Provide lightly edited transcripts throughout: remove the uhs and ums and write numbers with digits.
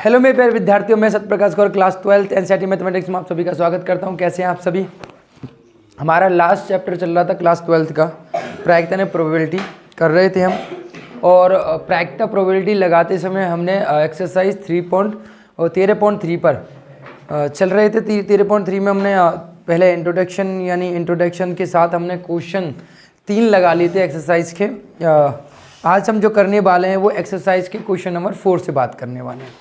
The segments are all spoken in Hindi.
हेलो मेरे प्यारे विद्यार्थियों, मैं सत्यप्रकाश गौर क्लास 12th एनसीईआरटी मैथमेटिक्स में आप सभी का स्वागत करता हूं। कैसे हैं आप सभी। हमारा लास्ट चैप्टर चल रहा था क्लास 12th का, प्रायिकता ने प्रोबेबिलिटी कर रहे थे हम। और प्रायिकता प्रोबेबिलिटी लगाते समय हमने एक्सरसाइज 13.3 पर चल रहे थे। 13.3 में हमने पहले इंट्रोडक्शन के साथ हमने क्वेश्चन 3 लगा लिए थे एक्सरसाइज के। आज हम जो करने वाले हैं वो एक्सरसाइज के क्वेश्चन नंबर 4 से बात करने वाले हैं।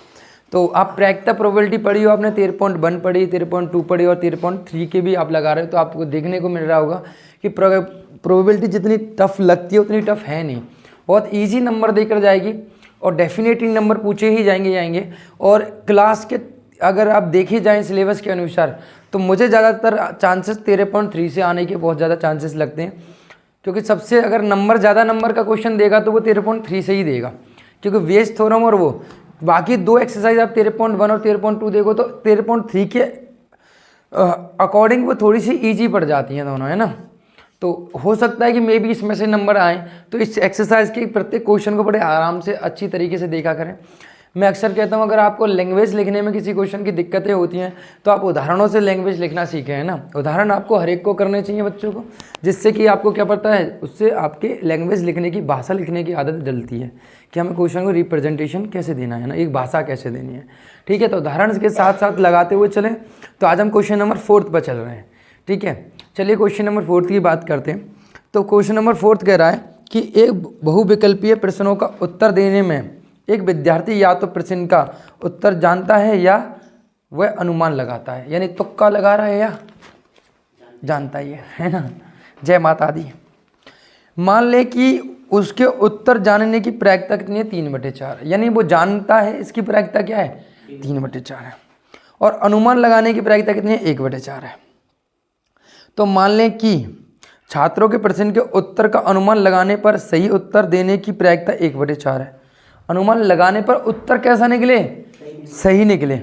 तो आप प्रायिकता प्रोबेबिलिटी पढ़ी हो, आपने 13.1 पढ़ी, 13.2 पढ़ी और 13.3 के भी आप लगा रहे हो, तो आपको देखने को मिल रहा होगा कि प्रोबेबिलिटी जितनी टफ लगती है उतनी टफ है नहीं। बहुत इजी नंबर देकर जाएगी और डेफिनेटली नंबर पूछे ही जाएंगे। और क्लास के अगर आप देखे जाएँ सिलेबस के अनुसार तो मुझे ज़्यादातर चांसेस 13.3 से आने के बहुत ज़्यादा चांसेस लगते हैं, क्योंकि सबसे अगर ज़्यादा नंबर का क्वेश्चन देगा तो वो 13.3 से ही देगा, क्योंकि वेज थ्योरम और वो बाकी दो एक्सरसाइज आप 13.1 और 13.2 देखो तो 13.3 के अकॉर्डिंग वो थोड़ी सी इजी पड़ जाती हैं दोनों, है ना। तो हो सकता है कि मे भी इसमें से नंबर आए, तो इस एक्सरसाइज के प्रत्येक क्वेश्चन को बड़े आराम से अच्छी तरीके से देखा करें। मैं अक्सर कहता हूँ अगर आपको लैंग्वेज लिखने में किसी क्वेश्चन की दिक्कतें होती हैं तो आप उदाहरणों से लैंग्वेज लिखना सीखें, है ना। उदाहरण आपको हर एक को करने चाहिए बच्चों को, जिससे कि आपको क्या पड़ता है, उससे आपके लैंग्वेज लिखने की, भाषा लिखने की आदत डलती है कि हमें क्वेश्चन को रिप्रेजेंटेशन कैसे देना है ना, एक भाषा कैसे देनी है। ठीक है, तो उदाहरण के साथ साथ लगाते हुए चलें। तो आज हम क्वेश्चन नंबर 4 पर चल रहे हैं। ठीक है, चलिए क्वेश्चन नंबर 4 की बात करते हैं। तो क्वेश्चन नंबर 4 कह रहा है कि एक बहुविकल्पीय प्रश्नों का उत्तर देने में एक विद्यार्थी या तो प्रश्न का उत्तर जानता है या वह अनुमान लगाता है, यानी तुक्का लगा रहा है या जानता ही है ना। जय माता दी। मान ले कि उसके उत्तर जानने की प्रायिकता कितनी है, 3/4, यानी वो जानता है, इसकी प्रायिकता क्या है, 3/4 है। और अनुमान लगाने की प्रायिकता कितनी है, 1/4 है। तो मान लें कि छात्रों के प्रश्न के उत्तर का अनुमान लगाने पर सही उत्तर देने की प्रायिकता 1/4 है। अनुमान लगाने पर उत्तर कैसा निकले, सही निकले,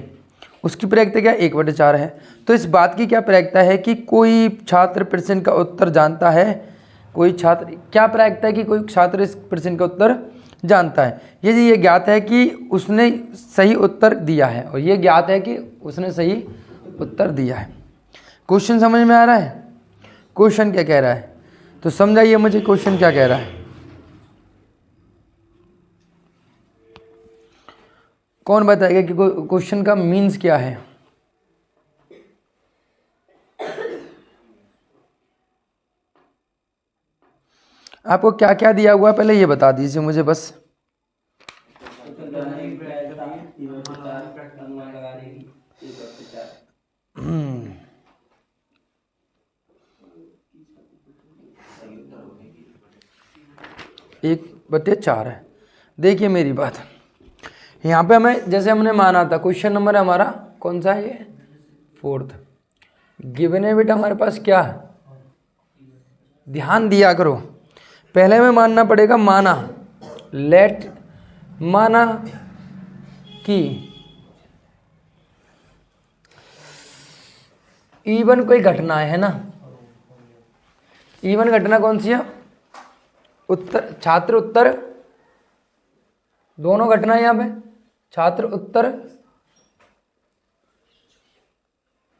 उसकी प्रायिकता क्या 1/4 है। तो इस बात की क्या प्रायिकता है कि कोई छात्र प्रश्न का उत्तर जानता है, कोई छात्र, क्या प्रायिकता है कि कोई छात्र इस प्रश्न का उत्तर जानता है। ये ज्ञात है कि उसने सही उत्तर दिया है, और ये ज्ञात है कि उसने सही उत्तर दिया है। क्वेश्चन समझ में आ रहा है, क्वेश्चन क्या कह रहा है, तो समझाइए मुझे क्वेश्चन क्या कह रहा है। कौन बताएगा कि क्वेश्चन का मीन्स क्या है। आपको क्या क्या दिया हुआ है पहले ये बता दीजिए मुझे बस। एक बटे 4 है। देखिए मेरी बात, यहाँ पे हमें जैसे हमने माना था, क्वेश्चन नंबर हमारा कौन सा है, ये 4th गिवन है बेटा हमारे पास। क्या ध्यान दिया करो, पहले हमें मानना पड़ेगा, माना कि इवन कोई घटना है ना। इवन घटना कौन सी है, उत्तर, छात्र उत्तर, दोनों घटना यहाँ पे, छात्र उत्तर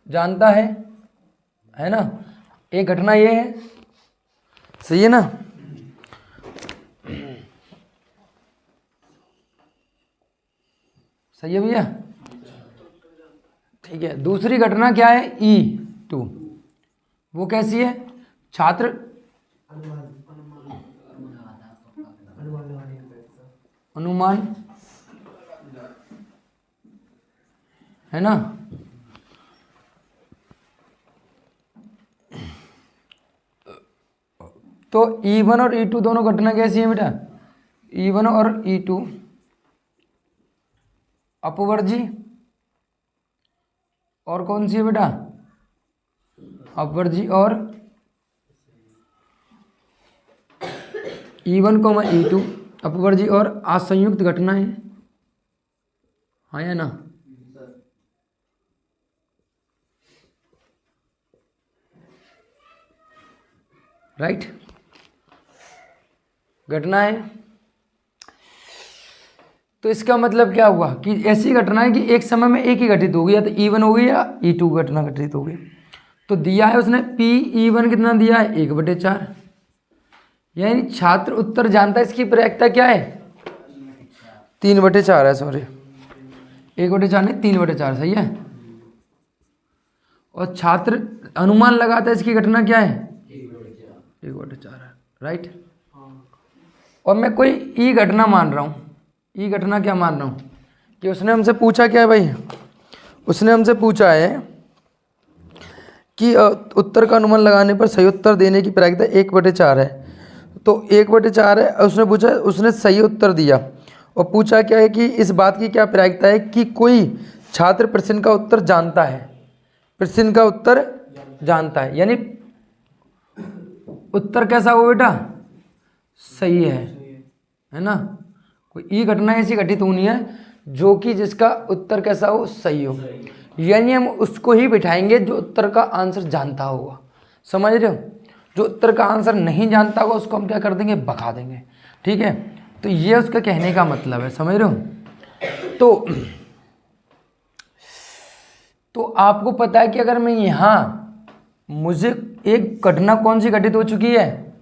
जानता है ना। एक घटना ये है, सही है ना। सही है भैया, ठीक है। दूसरी घटना क्या है, E2, वो कैसी है, छात्र अनुमान, है ना। तो E1 और E2 दोनों घटना कैसी है बेटा, E1 और E2 अपवर्जी, और कौन सी है बेटा, अपवर्जी, और E1, E2 अपवर्जी और असंयुक्त घटना है, हाँ या ना। राइट, घटना है। तो इसका मतलब क्या हुआ कि ऐसी घटना है कि एक समय में एक ही घटित होगी, या तो E1 होगी या E2 घटना घटित होगी। तो दिया है उसने PE1 कितना दिया है 1/4, यानी छात्र उत्तर जानता है। इसकी प्रायिकता क्या है 3/4 है, सॉरी 1/4 नहीं 3/4 सही है। और छात्र अनुमान लगाता है इसकी घटना क्या है 1/4 है, राइट। और मैं कोई ई घटना मान रहा हूँ, ई घटना क्या मान रहा हूँ कि उसने हमसे पूछा क्या है भाई, उसने हमसे पूछा है कि उत्तर का अनुमान लगाने पर सही उत्तर देने की प्रायिकता 1/4 है। तो 1/4 है, उसने पूछा, उसने सही उत्तर दिया और पूछा क्या है कि इस बात की क्या प्रायिकता है कि कोई छात्र प्रश्न का उत्तर जानता है, प्रश्न का उत्तर जानता है, यानी उत्तर कैसा हो बेटा सही है ना। कोई ई घटना ऐसी घटित होनी है जो कि जिसका उत्तर कैसा हो सही हो, यानी हम उसको ही बिठाएंगे जो उत्तर का आंसर जानता होगा, समझ रहे हो। जो उत्तर का आंसर नहीं जानता होगा उसको हम क्या कर देंगे भगा देंगे, ठीक है। तो ये उसका कहने का मतलब है, समझ रहे हो। तो आपको पता है कि अगर मैं यहाँ मुझे एक घटना कौन सी घटित हो चुकी है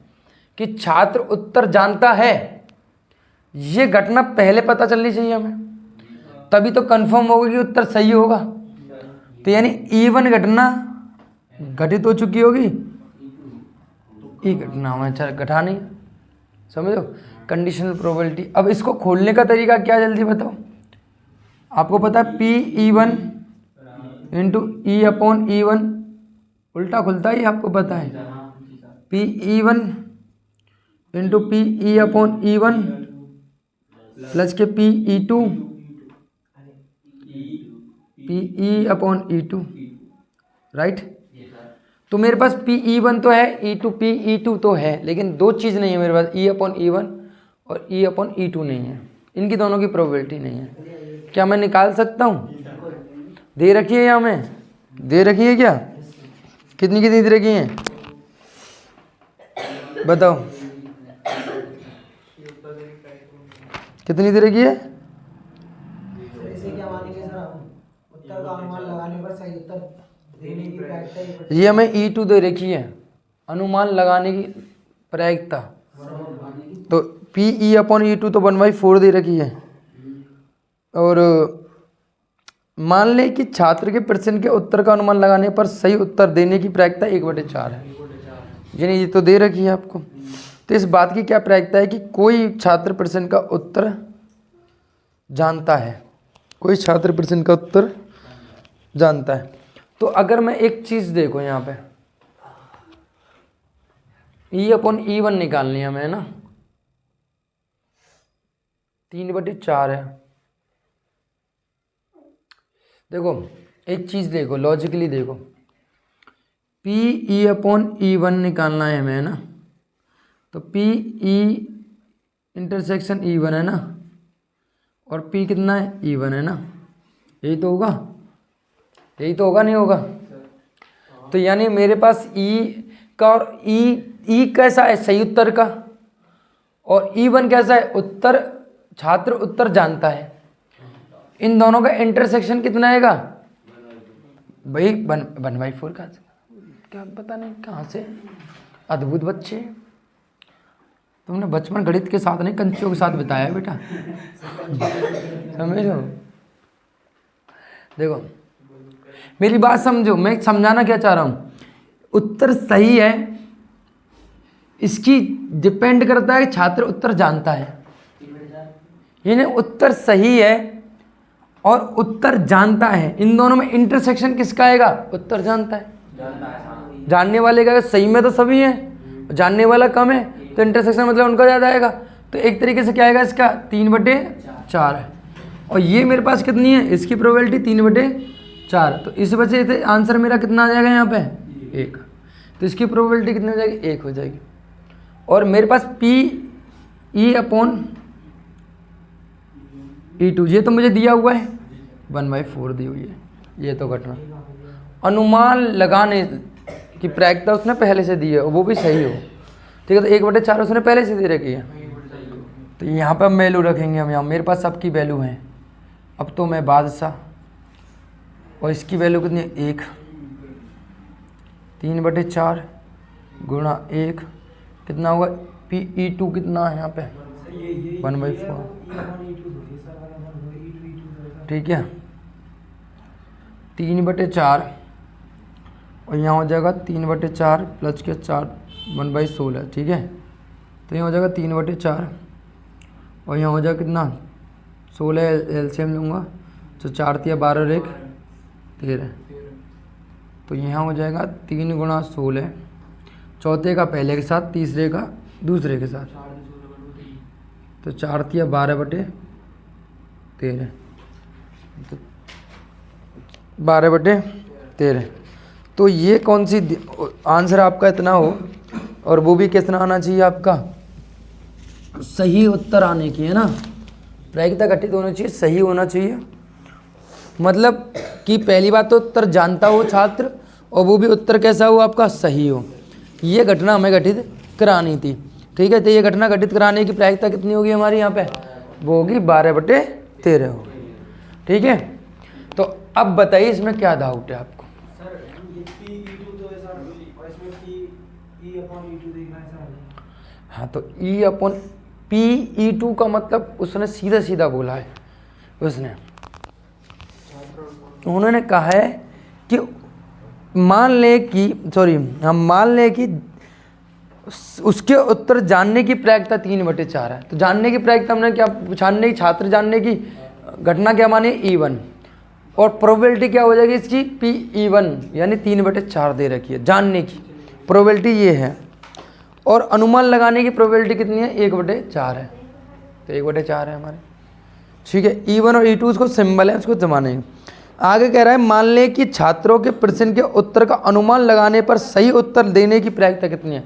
कि छात्र उत्तर जानता है, ये घटना पहले पता चलनी चाहिए हमें, तभी तो कंफर्म होगा कि उत्तर सही होगा। तो यानी E1 घटना घटित हो चुकी होगी, ई घटना हमें घटा नहीं, समझो कंडीशनल प्रोबेबिलिटी। अब इसको खोलने का तरीका क्या जल्दी बताओ। आपको पता है PE1 इंटू E/E1 उल्टा खुलता है, आपको पता है PE1 इंटू PE/E1 प्लस के PE2 PE/E2, राइट। तो मेरे पास PE1 तो है, PE2 तो है, लेकिन दो चीज़ नहीं है मेरे पास, E/E1 और E/E2 नहीं है, इनकी दोनों की प्रोबेबिलिटी नहीं है। क्या मैं निकाल सकता हूँ? दे रखी है यहाँ में, दे रखी है क्या, कितनी कितनी दे रखी है बताओ, कितनी दे रखी है? ये हमें E2 दे रखी है, अनुमान लगाने की प्रायिकता। तो PE/E2 तो 1/4 दे रखी है। और मान लें कि छात्र के प्रश्न के उत्तर का अनुमान लगाने पर सही उत्तर देने की प्रायिकता 1/4 है, यानी ये तो दे रखी है आपको। तो इस बात की क्या प्रायिकता है कि कोई छात्र प्रश्न का उत्तर जानता है, कोई छात्र प्रश्न का उत्तर जानता है। तो अगर मैं एक चीज़ देखो यहाँ पे E/E1 निकालनी है हमें, है ना, 3/4 है। देखो एक चीज़ देखो, लॉजिकली देखो, PE/E1 निकालना है हमें, है ना। तो PE इंटरसेक्शन E1 है ना, और P कितना है E1 है ना, यही तो होगा, यही तो होगा नहीं होगा। तो यानी मेरे पास E का और E कैसा है सही उत्तर का, और E1 कैसा है उत्तर, छात्र उत्तर जानता है। इन दोनों का इंटरसेक्शन कितना आएगा भाई 1/4 का, क्या पता नहीं कहाँ से, अद्भुत बच्चे, तुमने बचपन गणित के साथ नहीं कंचों के साथ बिताया बेटा, समझो। देखो मेरी बात समझो, मैं समझाना क्या चाह रहा हूँ, उत्तर सही है इसकी डिपेंड करता है कि छात्र उत्तर जानता है, यानी उत्तर सही है और उत्तर जानता है, इन दोनों में इंटरसेक्शन किसका आएगा, उत्तर जानता है, जानने वाले का सही में तो सभी हैं, जानने वाला कम है, तो इंटरसेक्शन मतलब उनका ज़्यादा आएगा। तो एक तरीके से क्या आएगा इसका 3/4 है, और ये मेरे पास कितनी है, इसकी प्रोबेबिलिटी 3/4, तो इस वजह से आंसर मेरा कितना आ जाएगा यहाँ पे 1, तो इसकी प्रोबेबिलिटी कितनी हो जाएगी 1 हो जाएगी। और मेरे पास PE/E2 ये तो मुझे दिया हुआ है 1/4 दी हुई है, ये तो घटना अनुमान लगाने की प्रायिकता उसने पहले से दी है, वो भी सही हो, ठीक है। तो 1/4 उसने पहले से दे रखी है, तो यहाँ पर हम वैल्यू रखेंगे, हम यहाँ मेरे पास सबकी वैल्यू है। अब तो मैं बादशाह, और इसकी वैल्यू कितनी है 1, 3/4 गुणा 1 कितना होगा PE2 कितना है यहाँ पे 1/4, ठीक है 3/4 और यहाँ हो जाएगा 3/4 प्लस के 4 1/16, ठीक है। तो यहाँ हो जाएगा 3/4 और यहाँ हो जाएगा कितना 16 एलसीएम लूँगा तो 4 तिया 12 और 1 13, तो यहाँ हो जाएगा 3 गुणा 16, चौथे का पहले के साथ तीसरे का दूसरे के साथ, तो 4 तिया 12/13, तो 12/13। तो ये कौन सी आंसर आपका इतना हो और वो भी कितना आना चाहिए आपका सही उत्तर आने की, है ना। प्रायिकता घटित होना चाहिए, सही होना चाहिए, मतलब कि पहली बात तो उत्तर जानता हो छात्र और वो भी उत्तर कैसा हो आपका सही हो। ये घटना हमें घटित करानी थी, ठीक है। तो ये घटना घटित कराने की प्रायिकता कितनी होगी हमारी यहाँ पे, वो होगी 12/13 होगी, ठीक है। तो अब बताइए इसमें क्या डाउट है आपको। हाँ तो PE2 का मतलब उसने सीधा सीधा बोला है, उन्होंने कहा है कि मान लें कि उसके उत्तर जानने की प्रायिकता 3/4 है। तो जानने की प्रायिकता हमने क्या जानने की, छात्र जानने की घटना क्या मानी E1 और प्रोबेबिलिटी क्या हो जाएगी इसकी PE1 यानी 3/4 दे रखी है, जानने की प्रोबेबिलिटी ये है और अनुमान लगाने की प्रोबेबिलिटी कितनी है 1/4 है, तो 1/4 है हमारे, ठीक है। E1 और E2 उसको सिंबल है, उसको जमाने आगे कह रहा है मान लें कि छात्रों के प्रश्न के उत्तर का अनुमान लगाने पर सही उत्तर देने की प्रायिकता कितनी है।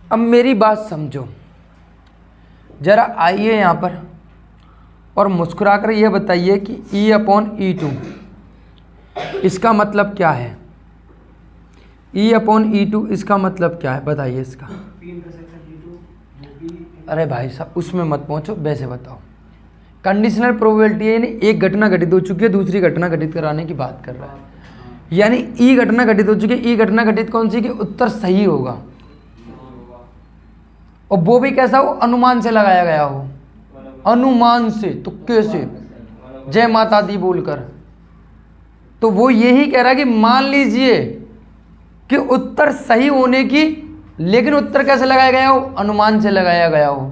अब मेरी बात समझो जरा, आइए यहाँ पर और मुस्कुराकर यह बताइए कि E/E2 इसका मतलब क्या है, E/E2 इसका मतलब क्या है बताइए इसका। अरे भाई साहब उसमें मत पहुंचो, वैसे बताओ। कंडीशनल प्रोबेबिलिटी है, यानी एक घटना घटित हो चुकी है दूसरी घटना घटित कराने की बात कर रहा है, यानी ई घटना घटित हो चुकी है, ई घटना घटित कौन सी कि उत्तर सही होगा और वो भी कैसा हो अनुमान से लगाया गया हो, अनुमान से, तुक्के से, जय माता दी बोलकर। तो वो यही कह रहा है कि मान लीजिए कि उत्तर सही होने की, लेकिन उत्तर कैसे लगाया गया हो अनुमान से लगाया गया हो,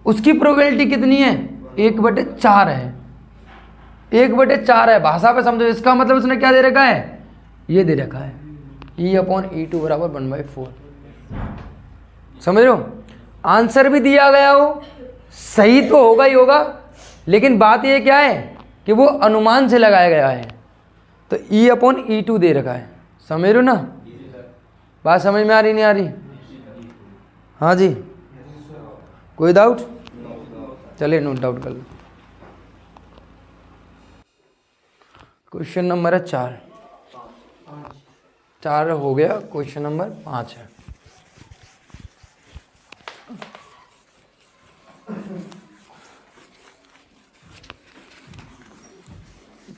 उसकी प्रोबेबिलिटी कितनी है 1/4 है, 1/4 है। भाषा पे समझो, इसका मतलब उसने क्या दे रखा है, ये दे रखा है E/E2 = 1/4। समझ रहे हो, आंसर भी दिया गया हो, सही तो होगा ही होगा, लेकिन बात ये क्या है कि वो अनुमान से लगाया गया है, तो E/E2 दे रखा है। समझ रहे हो ना, बात समझ में आ रही नहीं आ रही। हाँ जी, कोई डाउट, चलिए नोट डाउट कर लो। क्वेश्चन नंबर है 4 हो गया, क्वेश्चन नंबर 5 है।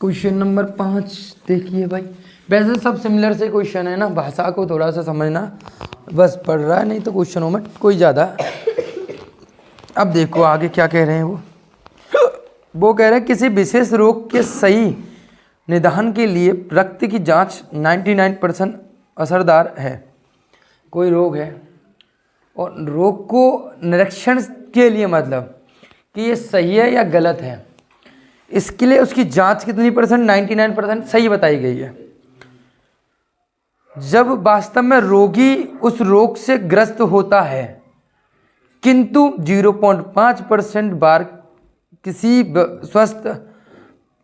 क्वेश्चन नंबर 5 देखिए भाई, वैसे सब सिमिलर से क्वेश्चन है ना, भाषा को थोड़ा सा समझना बस पढ़ रहा है, नहीं तो क्वेश्चनों में कोई ज़्यादा। अब देखो आगे क्या कह रहे हैं वो कह रहे हैं किसी विशेष रोग के सही निदान के लिए रक्त की जांच 99% असरदार है। कोई रोग है और रोग को निरीक्षण के लिए मतलब कि ये सही है या गलत है, इसके लिए उसकी जांच कितनी परसेंट 99% सही बताई गई है। जब वास्तव में रोगी उस रोग से ग्रस्त होता है किंतु 0.5% बार किसी स्वस्थ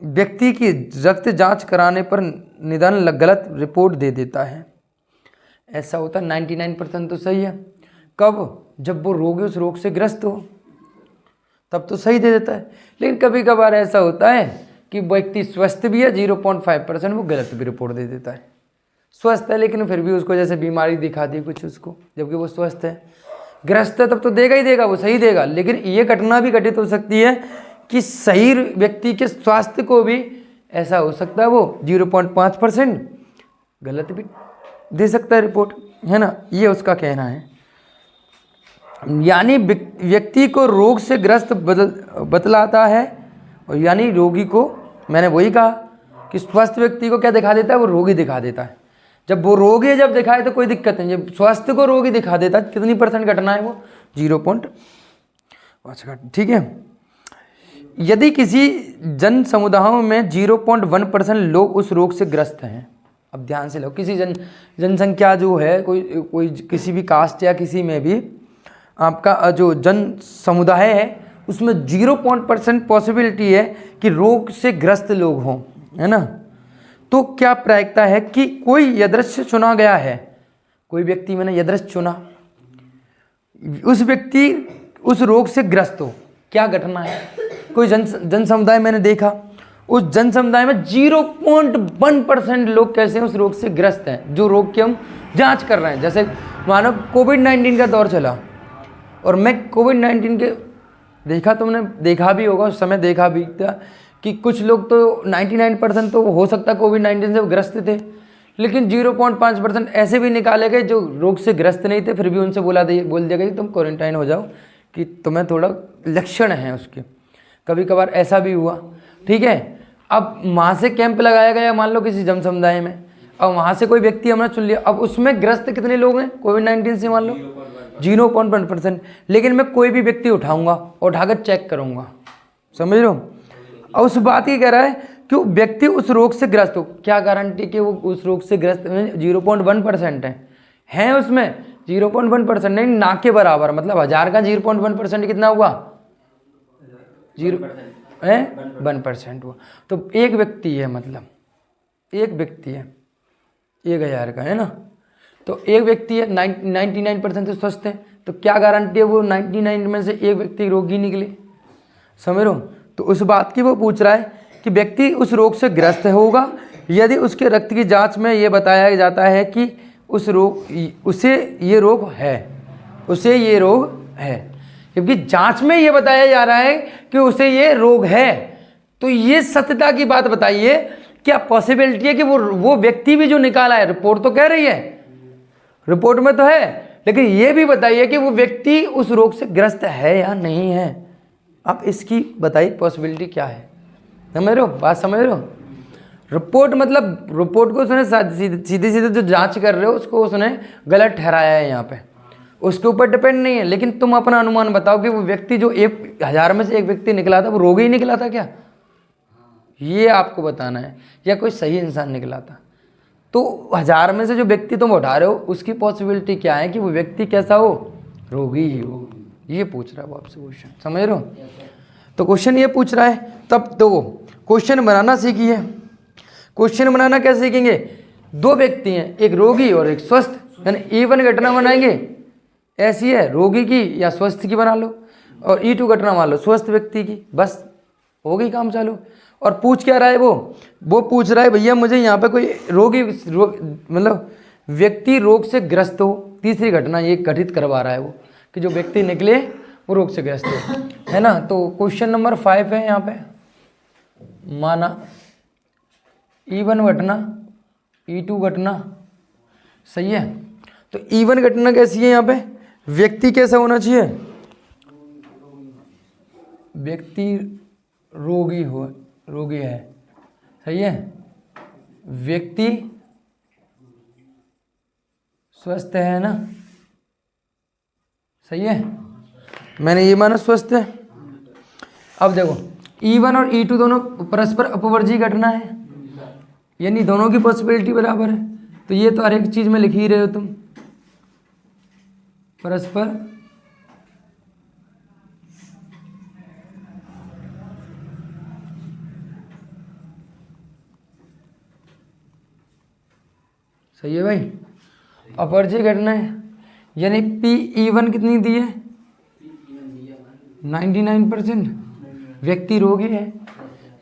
व्यक्ति की रक्त जांच कराने पर निदान गलत रिपोर्ट दे देता है, ऐसा होता है 99% तो सही है। कब, जब वो रोगी उस रोग से ग्रस्त हो तब तो सही दे देता है, लेकिन कभी कभार ऐसा होता है कि व्यक्ति स्वस्थ भी है 0.5% वो गलत भी रिपोर्ट दे देता है। स्वस्थ है लेकिन फिर भी उसको जैसे बीमारी दिखा दी कुछ उसको, जबकि वो स्वस्थ है, ग्रस्त है तब तो देगा ही देगा, वो सही देगा। लेकिन ये घटना भी घटित हो सकती है कि सही व्यक्ति के स्वास्थ्य को भी ऐसा हो सकता है वो 0.5% गलत भी दे सकता है रिपोर्ट, है ना। ये उसका कहना है। यानी व्यक्ति को रोग से ग्रस्त बतलाता है, और यानी रोगी को, मैंने वही कहा कि स्वस्थ व्यक्ति को क्या दिखा देता है, वो रोगी दिखा देता है। जब वो रोगी जब दिखाए तो कोई दिक्कत नहीं, जब स्वास्थ्य को रोगी दिखा देता है, कितनी % घटना है वो 0.5। ठीक है। यदि किसी जन समुदायों में 0.1% लोग उस रोग से ग्रस्त हैं, अब ध्यान से लो, किसी जनसंख्या जो है, कोई किसी भी कास्ट या किसी में भी आपका जो जन समुदाय है उसमें 0% पॉसिबिलिटी है कि रोग से ग्रस्त लोग हों, है ना। तो क्या प्रायिकता है कि कोई यदृश्य चुना गया है, कोई व्यक्ति मैंने यदृश्य चुना, उस व्यक्ति उस रोग से ग्रस्त हो, क्या घटना है। कोई जन समुदाय मैंने देखा, उस जन समुदाय में 0.1% लोग कैसे उस रोग से ग्रस्त हैं, जो रोग की हम जांच कर रहे हैं। जैसे मानो कोविड-19 का दौर चला, और मैं कोविड-19 के देखा, तुमने देखा भी होगा उस समय, देखा भी था कि कुछ लोग तो 99% तो हो सकता है कोविड-19 से ग्रस्त थे, लेकिन 0.5% ऐसे भी निकाले गए जो रोग से ग्रस्त नहीं थे, फिर भी उनसे बोल दिया गया कि तुम क्वारंटाइन हो जाओ, कि तुम्हें थोड़ा लक्षण है उसके। कभी कभार ऐसा भी हुआ, ठीक है। अब वहाँ से कैंप लगाया गया मान लो किसी जन समुदाय में, अब वहाँ से कोई व्यक्ति हमने चुन लिया, अब उसमें ग्रस्त कितने लोग हैं कोविड-19 से, मान लो 0.1%। लेकिन मैं कोई भी व्यक्ति उठाऊंगा, उठाकर चेक करूंगा, समझ लो। और उस बात की कह रहा है कि व्यक्ति उस रोग से ग्रस्त हो, क्या गारंटी कि वो उस रोग से ग्रस्त 0.1% है उसमें 0.1% नहीं, ना के बराबर, मतलब 1000 का 0.1% कितना हुआ, 1% हुआ। तो एक व्यक्ति है, मतलब एक व्यक्ति है 1000 का, है ना। तो एक व्यक्ति है 99% से स्वस्थ है, तो क्या गारंटी है वो 99 में से एक व्यक्ति रोगी निकले, समझ लो। तो उस बात की वो पूछ रहा है कि व्यक्ति उस रोग से ग्रस्त होगा यदि उसके रक्त की जांच में ये बताया जाता है कि उसे ये रोग है, क्योंकि जांच में ये बताया जा रहा है कि उसे ये रोग है। तो ये सत्यता की बात बताइए, क्या पॉसिबिलिटी है कि वो व्यक्ति भी जो निकाला है, रिपोर्ट तो कह रही है, रिपोर्ट में तो है, लेकिन ये भी बताइए कि वो व्यक्ति उस रोग से ग्रस्त है या नहीं है। अब इसकी बताइए पॉसिबिलिटी क्या है, समझ रहे हो बात, समझ रहे हो। रिपोर्ट मतलब रिपोर्ट को उसने सीधे सीधे जो जांच कर रहे हो उसको उसने गलत ठहराया है, यहाँ पे उसके ऊपर डिपेंड नहीं है। लेकिन तुम अपना अनुमान बताओ कि वो व्यक्ति जो 1000 में से एक व्यक्ति निकला था वो रोगी ही निकला था क्या, ये आपको बताना है, या कोई सही इंसान निकला था। तो 1000 में से जो व्यक्ति तुम उठा रहे हो उसकी पॉसिबिलिटी क्या है कि वो व्यक्ति कैसा हो, रोगी ही हो, ये पूछ रहा है वो आपसे क्वेश्चन, समझ रहे हो। तो क्वेश्चन ये पूछ रहा है, तब तो क्वेश्चन बनाना सीखिए। क्वेश्चन बनाना कैसे सीखेंगे, दो व्यक्ति हैं, एक रोगी और एक स्वस्थ, यानी E1 घटना बनाएंगे, ऐसी है रोगी की या स्वस्थ की बना लो, और E2 घटना मान लो स्वस्थ व्यक्ति की, बस हो गई काम चालू। और पूछ क्या रहा है वो पूछ रहा है भैया मुझे यहाँ पे कोई मतलब व्यक्ति रोग से ग्रस्त हो, तीसरी घटना ये घटित करवा रहा है वो कि जो व्यक्ति निकले वो रोग से ग्रस्त है ना। तो क्वेश्चन नंबर 5 है यहाँ पे, माना E1 घटना E2 घटना, सही है। तो E1 घटना कैसी है, यहाँ पे व्यक्ति कैसा होना चाहिए, व्यक्ति रोगी है, सही है। व्यक्ति स्वस्थ है ना, सही है, मैंने ये माना स्वस्थ है। अब देखो E1 और E2 दोनों परस्पर अपवर्जी घटना है, यानी दोनों की पॉसिबिलिटी बराबर है। तो ये तो हर एक चीज में लिख ही रहे हो तुम, परस्पर सही है भाई, अपवर्जी घटना है, यानी PE1 कितनी दी है 99%, व्यक्ति रोगी है,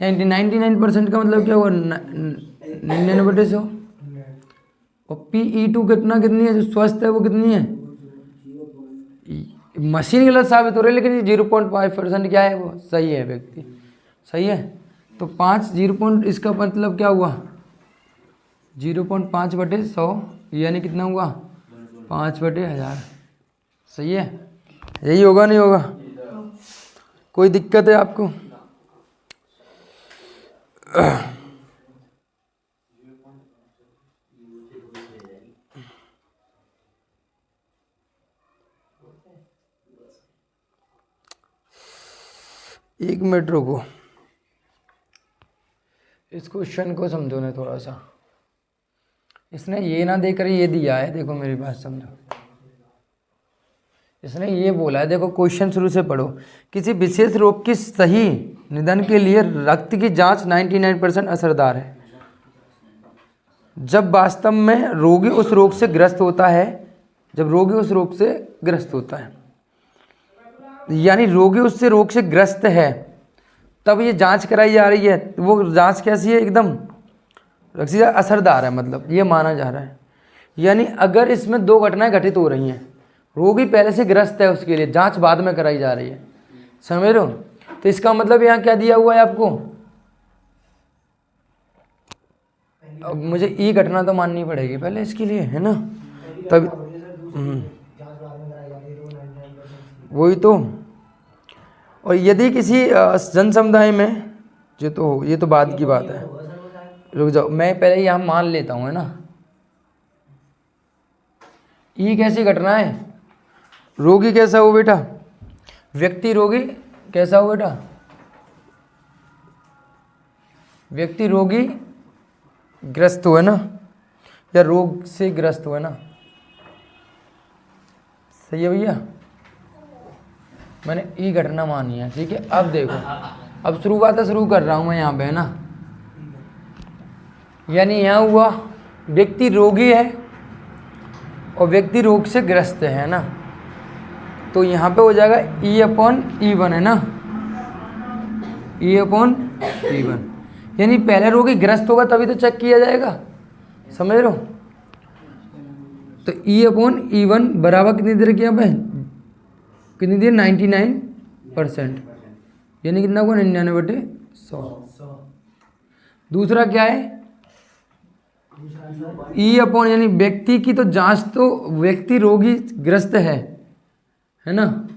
यानी 99% का मतलब क्या हुआ 99/100। और PE2 घटना कितनी है, जो स्वस्थ है वो कितनी है मशीन गलत साबित हो रही है, लेकिन 0.5% क्या है वो सही है व्यक्ति, सही है। तो 5 0. इसका मतलब क्या हुआ 0.5/100 यानी कितना हुआ 5/1000, सही है। यही होगा नहीं होगा, कोई दिक्कत है आपको? एक मिनट रुको, इस क्वेश्चन को समझो ना थोड़ा सा। इसने ये ना देकर ये दिया है, देखो मेरी बात समझो। इसने ये बोला है, देखो क्वेश्चन शुरू से पढ़ो। किसी विशेष रोग की सही निदान के लिए रक्त की जांच 99% असरदार है जब वास्तव में रोगी उस रोग से ग्रस्त होता है, जब रोगी उस रोग से ग्रस्त होता है, यानी रोगी उससे रोग से ग्रस्त है तब ये जांच कराई जा रही है। वो जांच कैसी है, एकदम असरदार है, मतलब ये माना जा रहा है। यानी अगर इसमें 2 घटनाएं घटित हो रही हैं, रोगी पहले से ग्रस्त है, उसके लिए जांच बाद में कराई जा रही है, समझ रहे हो? तो इसका मतलब यहाँ क्या दिया हुआ है आपको, अब मुझे ई घटना तो माननी पड़ेगी पहले इसके लिए, है ना? तब वही तो। और यदि किसी जन समुदाय में, ये तो बाद की बात है, रुक जाओ, मैं पहले यहाँ मान लेता हूँ, है ना? ई कैसी घटना है, रोगी कैसा हो बेटा, व्यक्ति रोगी कैसा हो बेटा, व्यक्ति रोगी ग्रस्त हुआ ना, या रोग से ग्रस्त हुआ ना, सही है भैया? मैंने ई घटना मानी है, ठीक है। अब देखो, अब शुरुआत शुरू कर रहा हूँ मैं यहाँ पे, है ना? यानी यहाँ हुआ व्यक्ति रोगी है और व्यक्ति रोग से ग्रस्त है ना, तो यहाँ पे हो जाएगा E/E1, है ना, E/E1। यानी पहले रोगी ग्रस्त होगा तभी तो चेक किया जाएगा, समझ रहे हो? तो E/E1 बराबर कितनी दे रखी है यहाँ पे, कितनी दी, 99%, यानी कितना हुआ 99/100। दूसरा क्या है, E/, यानी व्यक्ति की तो जांच, तो व्यक्ति रोगी ग्रस्त है ना,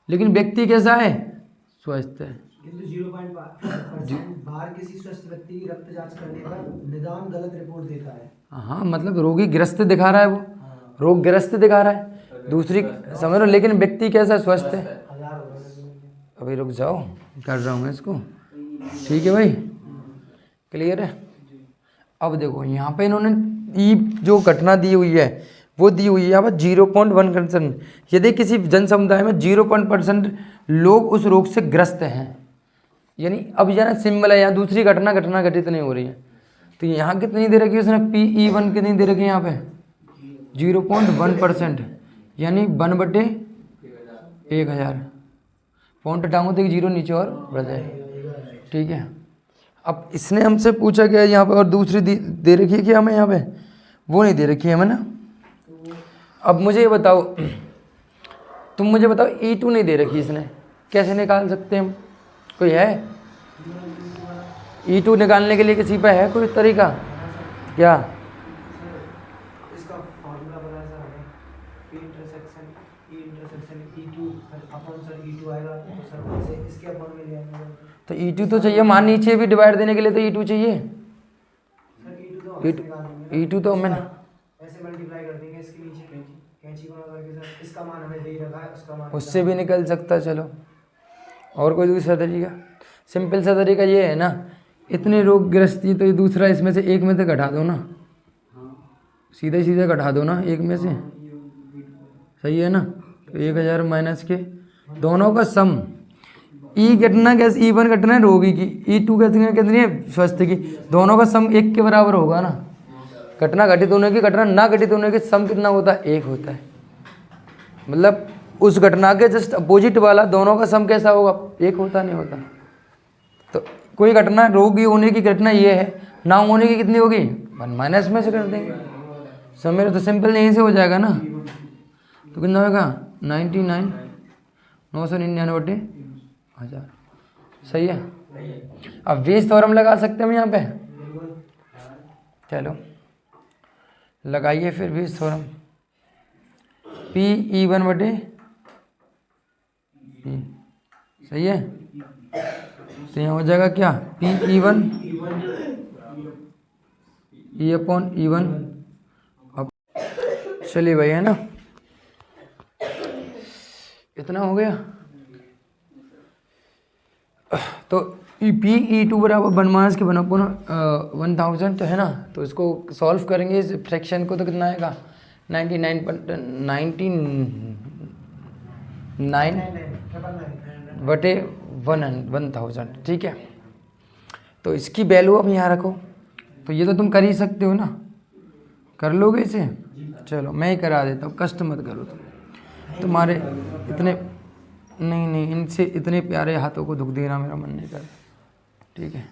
लेकिन व्यक्ति कैसा है, स्वस्थ है। किंतु 0.5% बाहर किसी स्वस्थ व्यक्ति की रक्त जांच करने पर निदान गलत रिपोर्ट देता है। हाँ, मतलब रोगी ग्रस्त दिखा रहा है, वो रोग ग्रस्त दिखा रहा है, दूसरी समझ लो, लेकिन व्यक्ति कैसा स्वस्थ है। अभी रुक जाओ, कर रहा हूँ मैं इसको, ठीक है भाई, क्लियर है? अब देखो यहाँ पे इन्होंने ई जो घटना दी हुई है वो दी हुई है यहाँ पर 0.1%। यदि किसी जन समुदाय में 0.1% लोग उस रोग से ग्रस्त हैं, यानी अब यहाँ सिंबल है, यहाँ दूसरी घटना घटित नहीं हो रही है, तो यहाँ कितनी दे रखी है उसने, PE1 कितनी दे रखी है यहाँ पे 0.1%, यानी 1/1000। पॉइंट हटाऊंगा तो 0 नीचे और बढ़ जाए, ठीक है। अब इसने हमसे पूछा क्या यहाँ पे, और दूसरी दे रखी है क्या हमें यहाँ पे, वो नहीं दे रखी है हमें ना। अब मुझे ये बताओ, तुम मुझे बताओ, E2 नहीं दे रखी इसने, कैसे निकाल सकते हैं हम, कोई है E2 निकालने के लिए, किसी पे है कोई तरीका क्या? इसका फॉर्मूला बना सर हमें, E/E E2 upon sir E2 आएगा, तो सर से इसके अपॉन में ले आएंगे, तो E2 तो चाहिए, मान नीचे भी डिवाइड देने के लिए तो E2 चाहिए सर। E2 तो मैंने ऐसे मल्टीप्लाई कर देंगे इसके नीचे कैंची को लगा के, सर इसका मान हमें दे रखा है, उसका मान उससे भी निकल सकता है। चलो, और कोई दूसरा तरीका, सिंपल सा तरीका ये है ना, इतने रोग ग्रस्ती, तो ये दूसरा इसमें से एक में से घटा दो ना, सीधे सीधे घटा दो ना एक में से, सही है ना? तो 1000 माइनस के दोनों का सम, ई घटना कैसे, E1 घटना है रोगी की, E2 घटना कितनी है स्वस्थ की, दोनों का सम 1 के बराबर होगा ना। घटना घटित होने की, घटना ना घटित होने के सम कितना होता है, 1 होता है। मतलब उस घटना के जस्ट अपोजिट वाला दोनों का सम कैसा होगा, 1 होता, नहीं होता। तो कोई घटना रोगी होने की घटना ये है, ना होने की कितनी होगी, 1 माइनस में से कर देंगे, समय तो सिंपल यहीं से हो जाएगा ना। तो कितना होगा 99,999/1000 सही है। अब वेज थ्योरम लगा सकते हैं हम यहाँ पे, चलो लगाइए फिर वेज थ्योरम। P/E1/P सही है। तो यहाँ हो जाएगा क्या, P/E1 E/E1। अब चलिए भाई, है ना, इतना हो गया। तो P/E2 बराबर 1 के 1/1000 तो है ना। तो इसको सॉल्व करेंगे इस फ्रैक्शन को, तो कितना आएगा 99/1000, ठीक है। तो इसकी वैल्यू अब यहाँ रखो। तो ये तो तुम कर ही सकते हो ना, कर लोगे इसे। चलो मैं ही करा देता हूँ, कष्ट मत करो तुम, तुम्हारे इतने नहीं इनसे इतने प्यारे हाथों को दुख देना मेरा मन नहीं कर, ठीक है।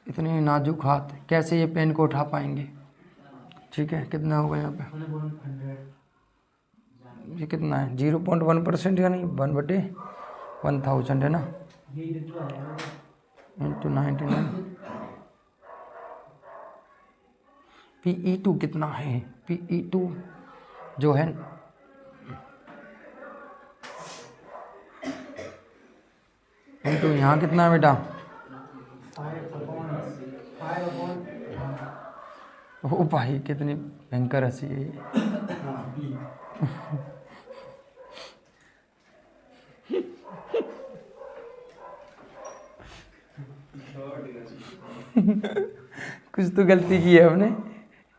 इतने नाजुक हाथ कैसे ये पेन को उठा पाएंगे, ठीक है। कितना होगा यहाँ पे, ये कितना है 0.1% या नहीं 1/1000 है ना, इंटू 99। P/E2 कितना है, P/E2 जो है इंटू यहाँ कितना है बेटा, ओ भाई कितनी भयंकर हंसी है ये। कुछ तो गलती की है हमने,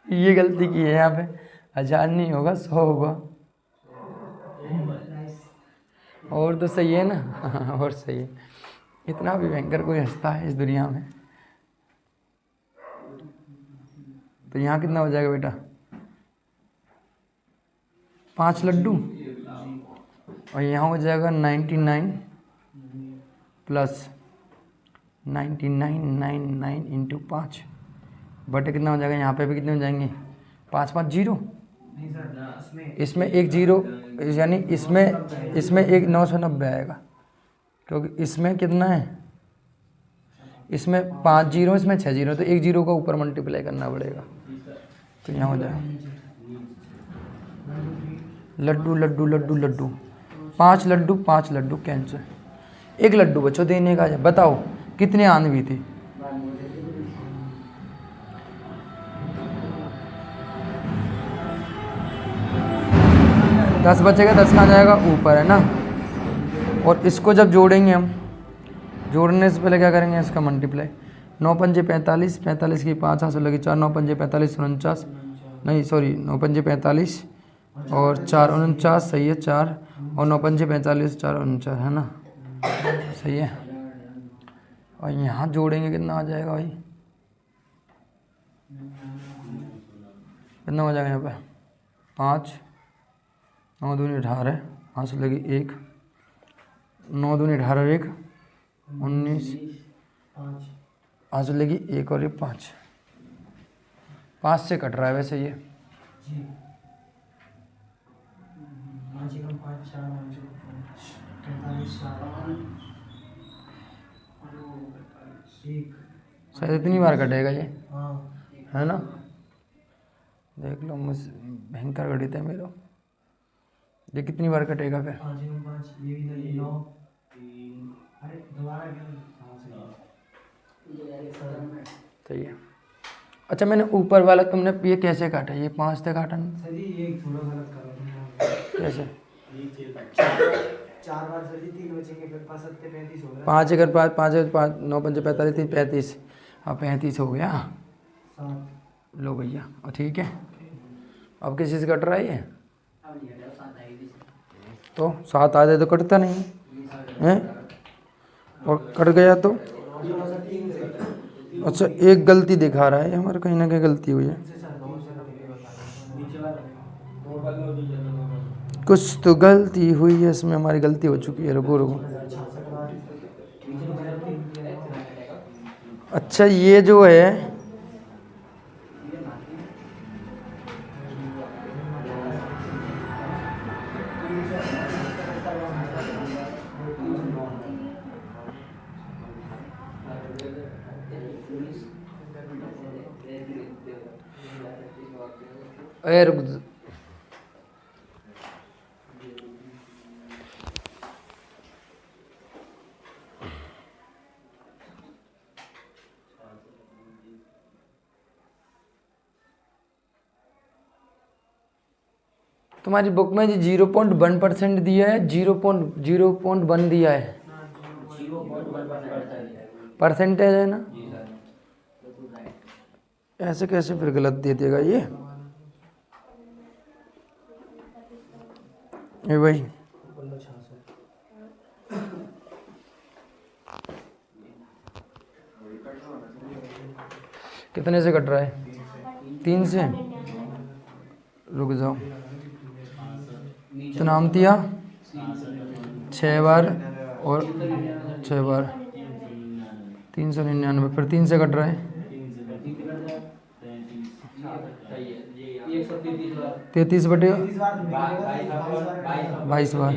ये गलती की है यहाँ पे। 1000 नहीं होगा 100 होगा, और तो सही है ना। और सही है, इतना भी भयंकर कोई हंसता है इस दुनिया में। तो यहाँ कितना हो जाएगा बेटा, 5 लड्डू, और यहाँ हो जाएगा 99 प्लस 9999 इंटू 5 बटे कितना हो जाएगा, यहाँ पे भी कितने हो जाएंगे 5 5 0, इसमें एक जीरो, यानी इसमें एक 990 आएगा, क्योंकि इसमें कितना है, इसमें 5 जीरो, इसमें 6 जीरो, तो एक जीरो का ऊपर मल्टीप्लाई करना पड़ेगा। तो यहाँ हो जाएगा लड्डू लड्डू लड्डू लड्डू, 5 लड्डू कैंसिल, 1 लड्डू बच्चों देने का। बताओ कितने आंधवी थे, दस बचेगा, 10 कहाँ जाएगा ऊपर, है ना। और इसको जब जोड़ेंगे हम, जोड़ने से पहले क्या करेंगे, इसका मल्टीप्लाई। 9 पंजे 45, 45 की 5 हाथ लगी 4, 9 पंजे 45 49, नहीं सॉरी 9 पंजे 45 और 4 49, सही है 4, और 9 पंजे 45 4 49, है ना, सही है। और यहाँ जोड़ेंगे कितना आ जाएगा भाई, कितना हो जाएगा यहाँ पे 5, 9 दूनी 18, हाथ से लगी 1, 9 दूनी 18 1 19, हाथ से लगी 1 और 1 5, 5 से कट रहा है वैसे ये। शायद इतनी बार कटेगा ये, है ना। देख लो, मुझ भयंकर गणित है मेरा, ये कितनी बार कटेगा फिर, सही है। अच्छा मैंने ऊपर वाला तुमने ये कैसे काटा, ये 5 से काटा ना, कैसे 4 बार सर जी 3 बचेंगे, फिर 5 7 35 हो गया, 5 अगर 5 5 5 9 5 45 3 35, हाँ 35 हो गया। लो भैया, और ठीक है। अब किसी से कट रहा है ये, तो 7 आ जाए तो कटता नहीं है, और कट गया तो अच्छा एक गलती दिखा रहा है हमारे, कहीं ना कहीं गलती हुई है, कुछ तो गलती हुई है इसमें, हमारी गलती हो चुकी है। रुको रुको, अच्छा ये जो है अरे रुक, तुम्हारी बुक में जी 0.1% दिया है, 0.1 दिया है, परसेंटेज है ना, ऐसे कैसे फिर गलत दे देगा ये भाई। कितने से कट रहा है? 3 से। रुक जाओ, तो नाम दिया 6 बार और 6 बार 399, फिर 3 से कट रहा है 33 बटे 22 बार,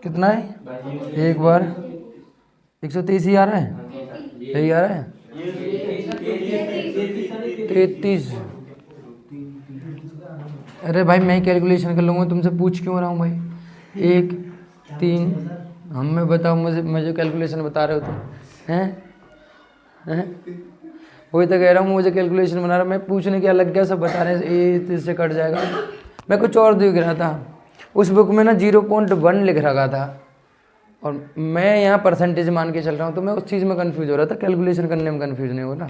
कितना है? 1 बार 123 ही आ रहा है, यही आ रहा है 33। अरे भाई मैं कैलकुलेशन कर लूँगा, तुमसे पूछ क्यों रहा हूँ भाई? 1 3 मैं बताओ, मुझे कैलकुलेशन बता रहे हो तुम हैं? वही तो कह रहा हूँ, मुझे कैलकुलेशन बना रहा, मैं पूछने क्या लग गया, सब बता रहे हैं ये इससे कट जाएगा। मैं कुछ और दिख रहा था, उस बुक में ना 0.1 लिख रखा था और मैं यहाँ परसेंटेज मान के चल रहा हूँ, तो मैं उस चीज़ में कंफ्यूज हो रहा था, कैलकुलेशन करने में कंफ्यूज नहीं हो ना।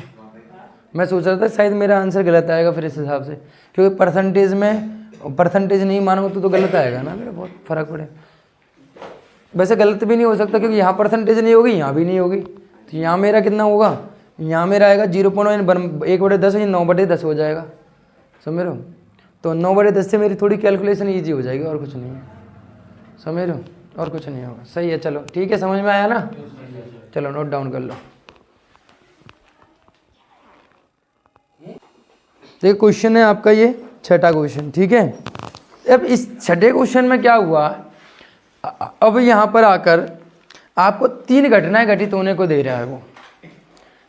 मैं सोच रहा था शायद मेरा आंसर गलत आएगा फिर इस हिसाब से, क्योंकि परसेंटेज नहीं मानूंगा तो गलत आएगा ना, मेरा बहुत फ़र्क पड़े। वैसे गलत भी नहीं हो सकता क्योंकि यहाँ परसेंटेज नहीं होगी, यहाँ भी नहीं होगी, तो यहाँ मेरा कितना होगा? यहाँ मेरा आएगा 0.1/10, ये 9/10 हो जाएगा, समझ रहे हो? तो 9/10 से मेरी थोड़ी कैलकुलेशन ईजी हो जाएगी, और कुछ नहीं है, समझ रहे हो? और कुछ नहीं होगा। सही है, चलो ठीक है, समझ में आया ना? चलो नोट डाउन कर लो। देखिए क्वेश्चन है आपका ये 6ठा क्वेश्चन, ठीक है। अब इस 6ठे क्वेश्चन में क्या हुआ, अब यहाँ पर आकर आपको 3 घटनाएं घटित होने को दे रहा है वो,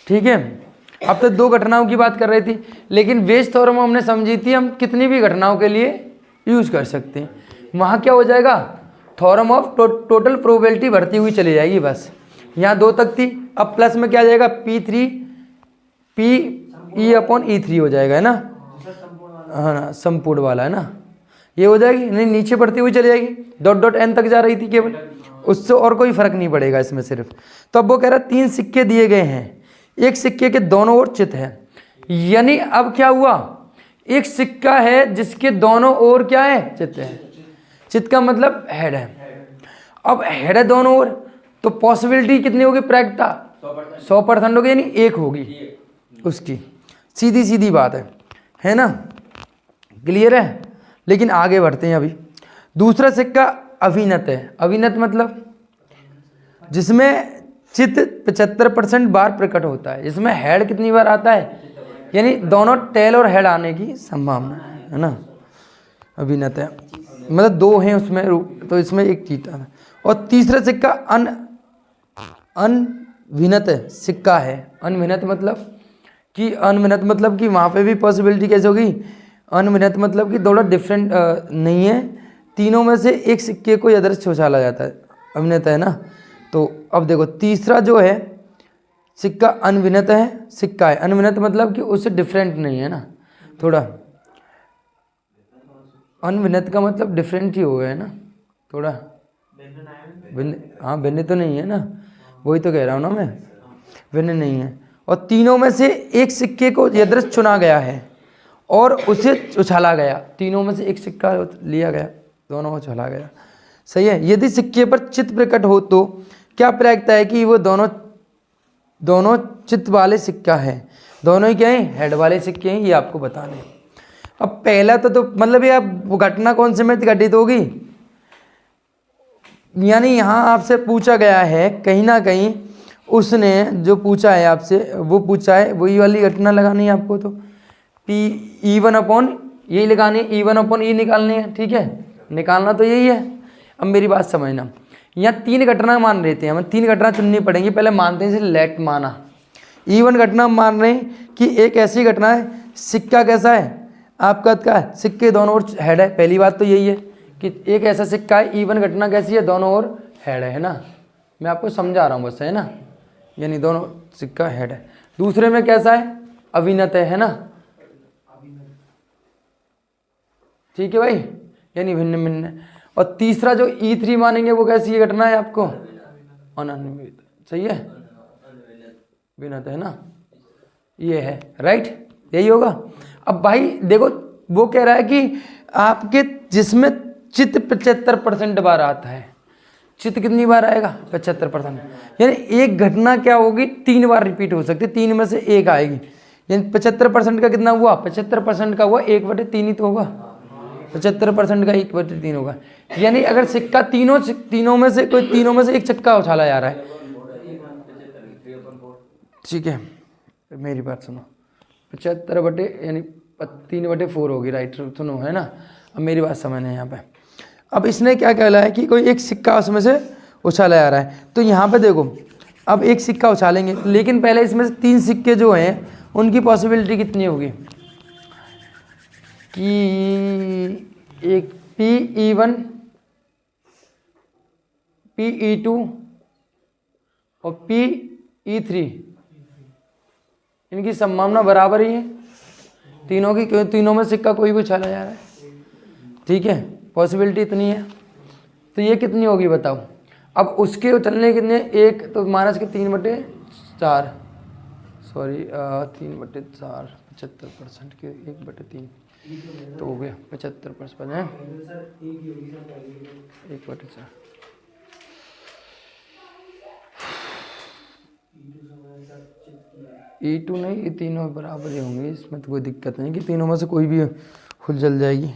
ठीक है। अब तो 2 घटनाओं की बात कर रही थी, लेकिन वेज थ्योरम हमने समझी थी हम कितनी भी घटनाओं के लिए यूज कर सकते हैं। वहाँ क्या हो जाएगा, थ्योरम ऑफ टोटल प्रोबेबिलिटी बढ़ती हुई चली जाएगी, बस यहाँ 2 तक थी, अब प्लस में क्या आ जाएगा, P/E/E3 हो जाएगा, है ना? हाँ ना, संपूर्ण वाला है ना, ये हो जाएगी। नहीं, नीचे बढ़ती हुई चली जाएगी, .n तक जा रही थी केवल, उससे और कोई फर्क नहीं पड़ेगा इसमें सिर्फ। तो अब वो कह रहा है 3 सिक्के दिए गए हैं, एक सिक्के के दोनों ओर चित है, यानी अब क्या हुआ, एक सिक्का है जिसके दोनों ओर क्या है, चित है। चित का मतलब हेड है। अब हेड है दोनों ओर, तो पॉसिबिलिटी कितनी होगी, प्रायिकता 100% होगी, यानी 1 होगी उसकी, सीधी सीधी बात है ना? क्लियर है? लेकिन आगे बढ़ते हैं अभी। दूसरा सिक्का अभिनत है। अभिनत मतलब जिसमें चित 75% बार प्रकट होता है, इसमें हेड कितनी बार आता है, यानी दोनों टेल और हेड आने की संभावना है ना? अभिनत है मतलब 2 हैं उसमें, तो इसमें 1 चीज है। और तीसरा सिक्का अनभिनत सिक्का है। अनभिनत मतलब कि वहाँ पे भी पॉसिबिलिटी कैसे होगी, अनभिनत मतलब कि दोनों डिफरेंट नहीं है, तीनों में से एक सिक्के को अदृश्य उछाला जाता है, अभिनत है ना। तो अब देखो तीसरा जो है सिक्का अनभिनत है, सिक्का है अनभिनत मतलब कि उससे डिफरेंट नहीं है ना, थोड़ा अनभिनत का मतलब डिफरेंट ही हो गया है ना, थोड़ा भिन्न। हाँ भिन्न तो नहीं है ना, वही तो कह रहा हूँ ना मैं, भिन्न नहीं है। और तीनों में से एक सिक्के को यदृश चुना गया है और उसे उछाला गया, तीनों में से एक सिक्का लिया गया, दोनों उछाला गया, सही है। यदि सिक्के पर चित्त प्रकट हो तो क्या प्रायिकता है कि वो दोनों चित्त वाले सिक्का है, दोनों ही क्या है, हेड वाले सिक्के हैं, ये आपको बताने। अब पहला तो मतलब ये वो घटना कौन से में घटित होगी, यानी यहाँ आपसे पूछा गया है कहीं ना कहीं, उसने जो पूछा है आपसे वो पूछा है, वही वाली घटना लगानी है आपको। तो P/E1 यही लगानी है, E1/E निकालनी है, ठीक है, निकालना तो यही है। अब मेरी बात समझना, यहाँ 3 घटना मान लेते हैं, हमें 3 घटना चुननी पड़ेंगी। पहले मानते हैं जैसे लेट माना, इवन घटना हम मान रहे हैं कि एक ऐसी घटना है, सिक्का कैसा है आपका, क्या है, सिक्के दोनों ओर हेड है। पहली बात तो यही है कि एक ऐसा सिक्का है, इवन घटना कैसी है, दोनों ओर हेड है ना। मैं आपको समझा रहा हूँ बस, है ना, यानी दोनों सिक्का हेड है। दूसरे में कैसा है, अभिनत है ना, ठीक है भाई, यानी भिन्न भिन्न। और तीसरा जो E3 मानेंगे वो कैसी घटना है आपको, अनन्वित, सही है, भिन्नत है ना, ये है, राइट, यही होगा। अब भाई देखो वो कह रहा है कि आपके जिसमें चित्त 75% बार आता है, चित्त कितनी बार आएगा, 75%, यानी एक घटना क्या होगी 3 बार रिपीट हो सकती है, 3 में से एक आएगी, यानी 75% का कितना हुआ, 75% का हुआ 1/3 ही तो होगा, 75% का 1/3 होगा। यानी अगर सिक्का तीनों में से कोई तीनों में से एक चक्का उछाला जा रहा है, ठीक है, मेरी बात सुनो, 75 यानी 3/4 होगी, राइट, सुनो, है ना। अब मेरी बात समझना है यहाँ पे। अब इसने क्या कहला है कि कोई एक सिक्का उसमें से उछाला जा रहा है, तो यहाँ पे देखो अब एक सिक्का उछालेंगे, लेकिन पहले इसमें से 3 सिक्के जो हैं उनकी पॉसिबिलिटी कितनी होगी कि एक PE1 PE2 और PE3, इनकी संभावना बराबर ही है तीनों की, क्योंकि तीनों में सिक्का कोई भी उछाला जा रहा है, ठीक है, पॉसिबिलिटी इतनी है। तो ये कितनी होगी बताओ। अब उसके उछलने कितने, एक तो माइनस के 3/4, सॉरी 3/4, 75% के 1/3 तो हो गया 75% है, 1/4। E2 नहीं, ये तीनों बराबर ही होंगे, इसमें तो कोई दिक्कत नहीं कि तीनों में से कोई भी खुल जल जाएगी।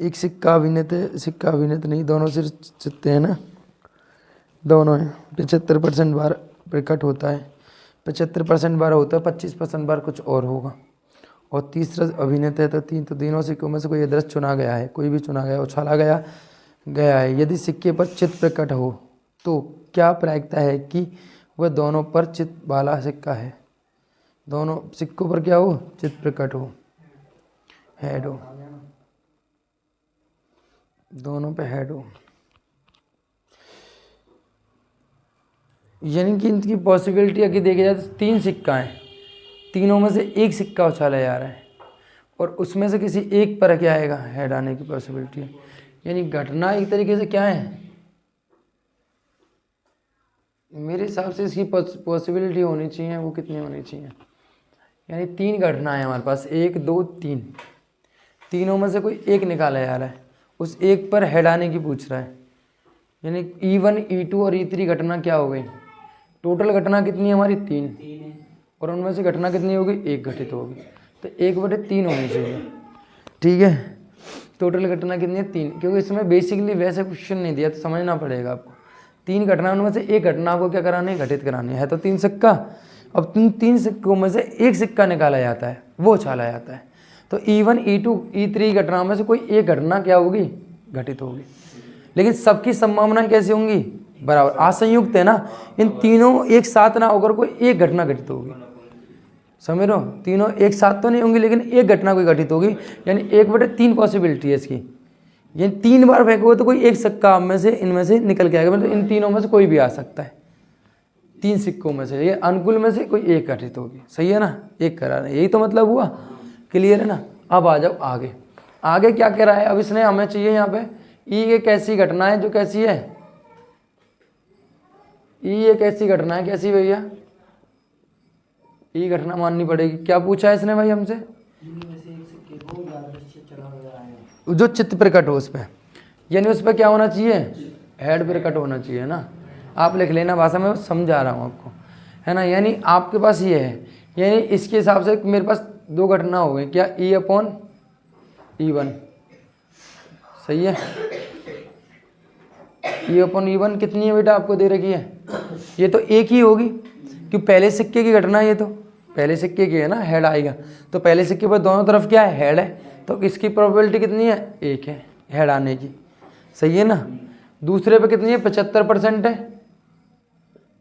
एक सिक्का अभिनेत है, सिक्का अभिनेत नहीं, दोनों सिर चित्ते हैं ना, दोनों हैं। 75% बार प्रकट होता है, 75% बार होता है, 25% बार कुछ और होगा। और तीसरा अभिनेत है, तो तीनों सिक्कों में से कोई दृश्य चुना गया है, कोई भी चुना गया, उछाला गया है। यदि सिक्के पर चित्त प्रकट हो तो क्या प्रायिकता है कि वह दोनों पर चित्त वाला सिक्का है, दोनों सिक्कों पर क्या हो, चित्त प्रकट हो, हेड हो, दोनों पे हेड हो। यानी कि इनकी पॉसिबिलिटी अगर देखी जाए तो 3 सिक्का हैं, तीनों में से एक सिक्का उछाला जा रहा है और उसमें से किसी एक पर क्या आएगा, हेड आने की पॉसिबिलिटी है। यानी घटना एक तरीके से क्या है, मेरे हिसाब से इसकी पॉसिबिलिटी होनी चाहिए, वो कितनी होनी चाहिए, यानी 3 घटना है हमारे पास, 1 2 3, तीनों में से कोई एक निकाला जा रहा है, उस एक पर हेड आने की पूछ रहा है। यानी E1 E2 और E3 घटना क्या हो गई, टोटल घटना कितनी है हमारी 3, और उनमें से घटना कितनी होगी, एक घटित होगी, तो 1/3 होनी चाहिए, ठीक है। टोटल घटना कितनी है 3, क्योंकि इसमें बेसिकली वैसे क्वेश्चन नहीं दिया तो समझना पड़ेगा आपको। 3 घटना, उनमें से एक घटना आपको क्या करानी है, घटित करानी है, तो 3 सिक्का। अब 3 सिक्कों में से एक सिक्का निकाला जाता है, वो उछाला जाता है, तो E1 E2 E3 घटना में से कोई एक घटना क्या होगी, घटित होगी। लेकिन सबकी संभावनाएं कैसी होंगी, बराबर, असंयुक्त है ना, इन तीनों एक साथ ना होकर कोई एक घटना घटित होगी, समझ रहे हो, तीनों एक साथ तो नहीं होंगी लेकिन एक घटना कोई घटित होगी, यानी 1/3 पॉसिबिलिटी है इसकी। ये 3 बार फेंकोगे तो कोई एक सिक्का में से इनमें से निकल के आएगा, मतलब इन तीनों में से कोई भी आ सकता है, 3 सिक्कों में से ये अनुकूल में से कोई एक घटित होगी, सही है ना, एक करा रहे, यही तो मतलब हुआ, क्लियर है ना। अब आ जाओ आगे, आगे क्या कह रहा है, अब इसने हमें चाहिए यहाँ पे ई एक ऐसी घटना है जो कैसी है, ई एक ऐसी घटना है, कैसी भैया, ई घटना माननी पड़ेगी। क्या पूछा है इसने भाई हमसे, जो चित्त प्रकट हो उस पर, यानी उस पर क्या होना चाहिए, हेड प्रकट होना चाहिए ना। आप लिख लेना, भाषा में समझा रहा हूँ आपको, है ना। यानी आपके पास ये है, यानी इसके हिसाब से मेरे पास 2 घटना हो गई, क्या E/E1, सही है। E/E1 कितनी है बेटा, आपको दे रखी है, ये तो एक ही होगी, क्योंकि पहले सिक्के की घटना, ये तो पहले सिक्के की है ना, हेड आएगा, तो पहले सिक्के पर दोनों तरफ क्या है, हेड है, तो इसकी प्रोबेबिलिटी कितनी है, 1 है हेड आने की, सही है ना। दूसरे पे कितनी है, 75% है,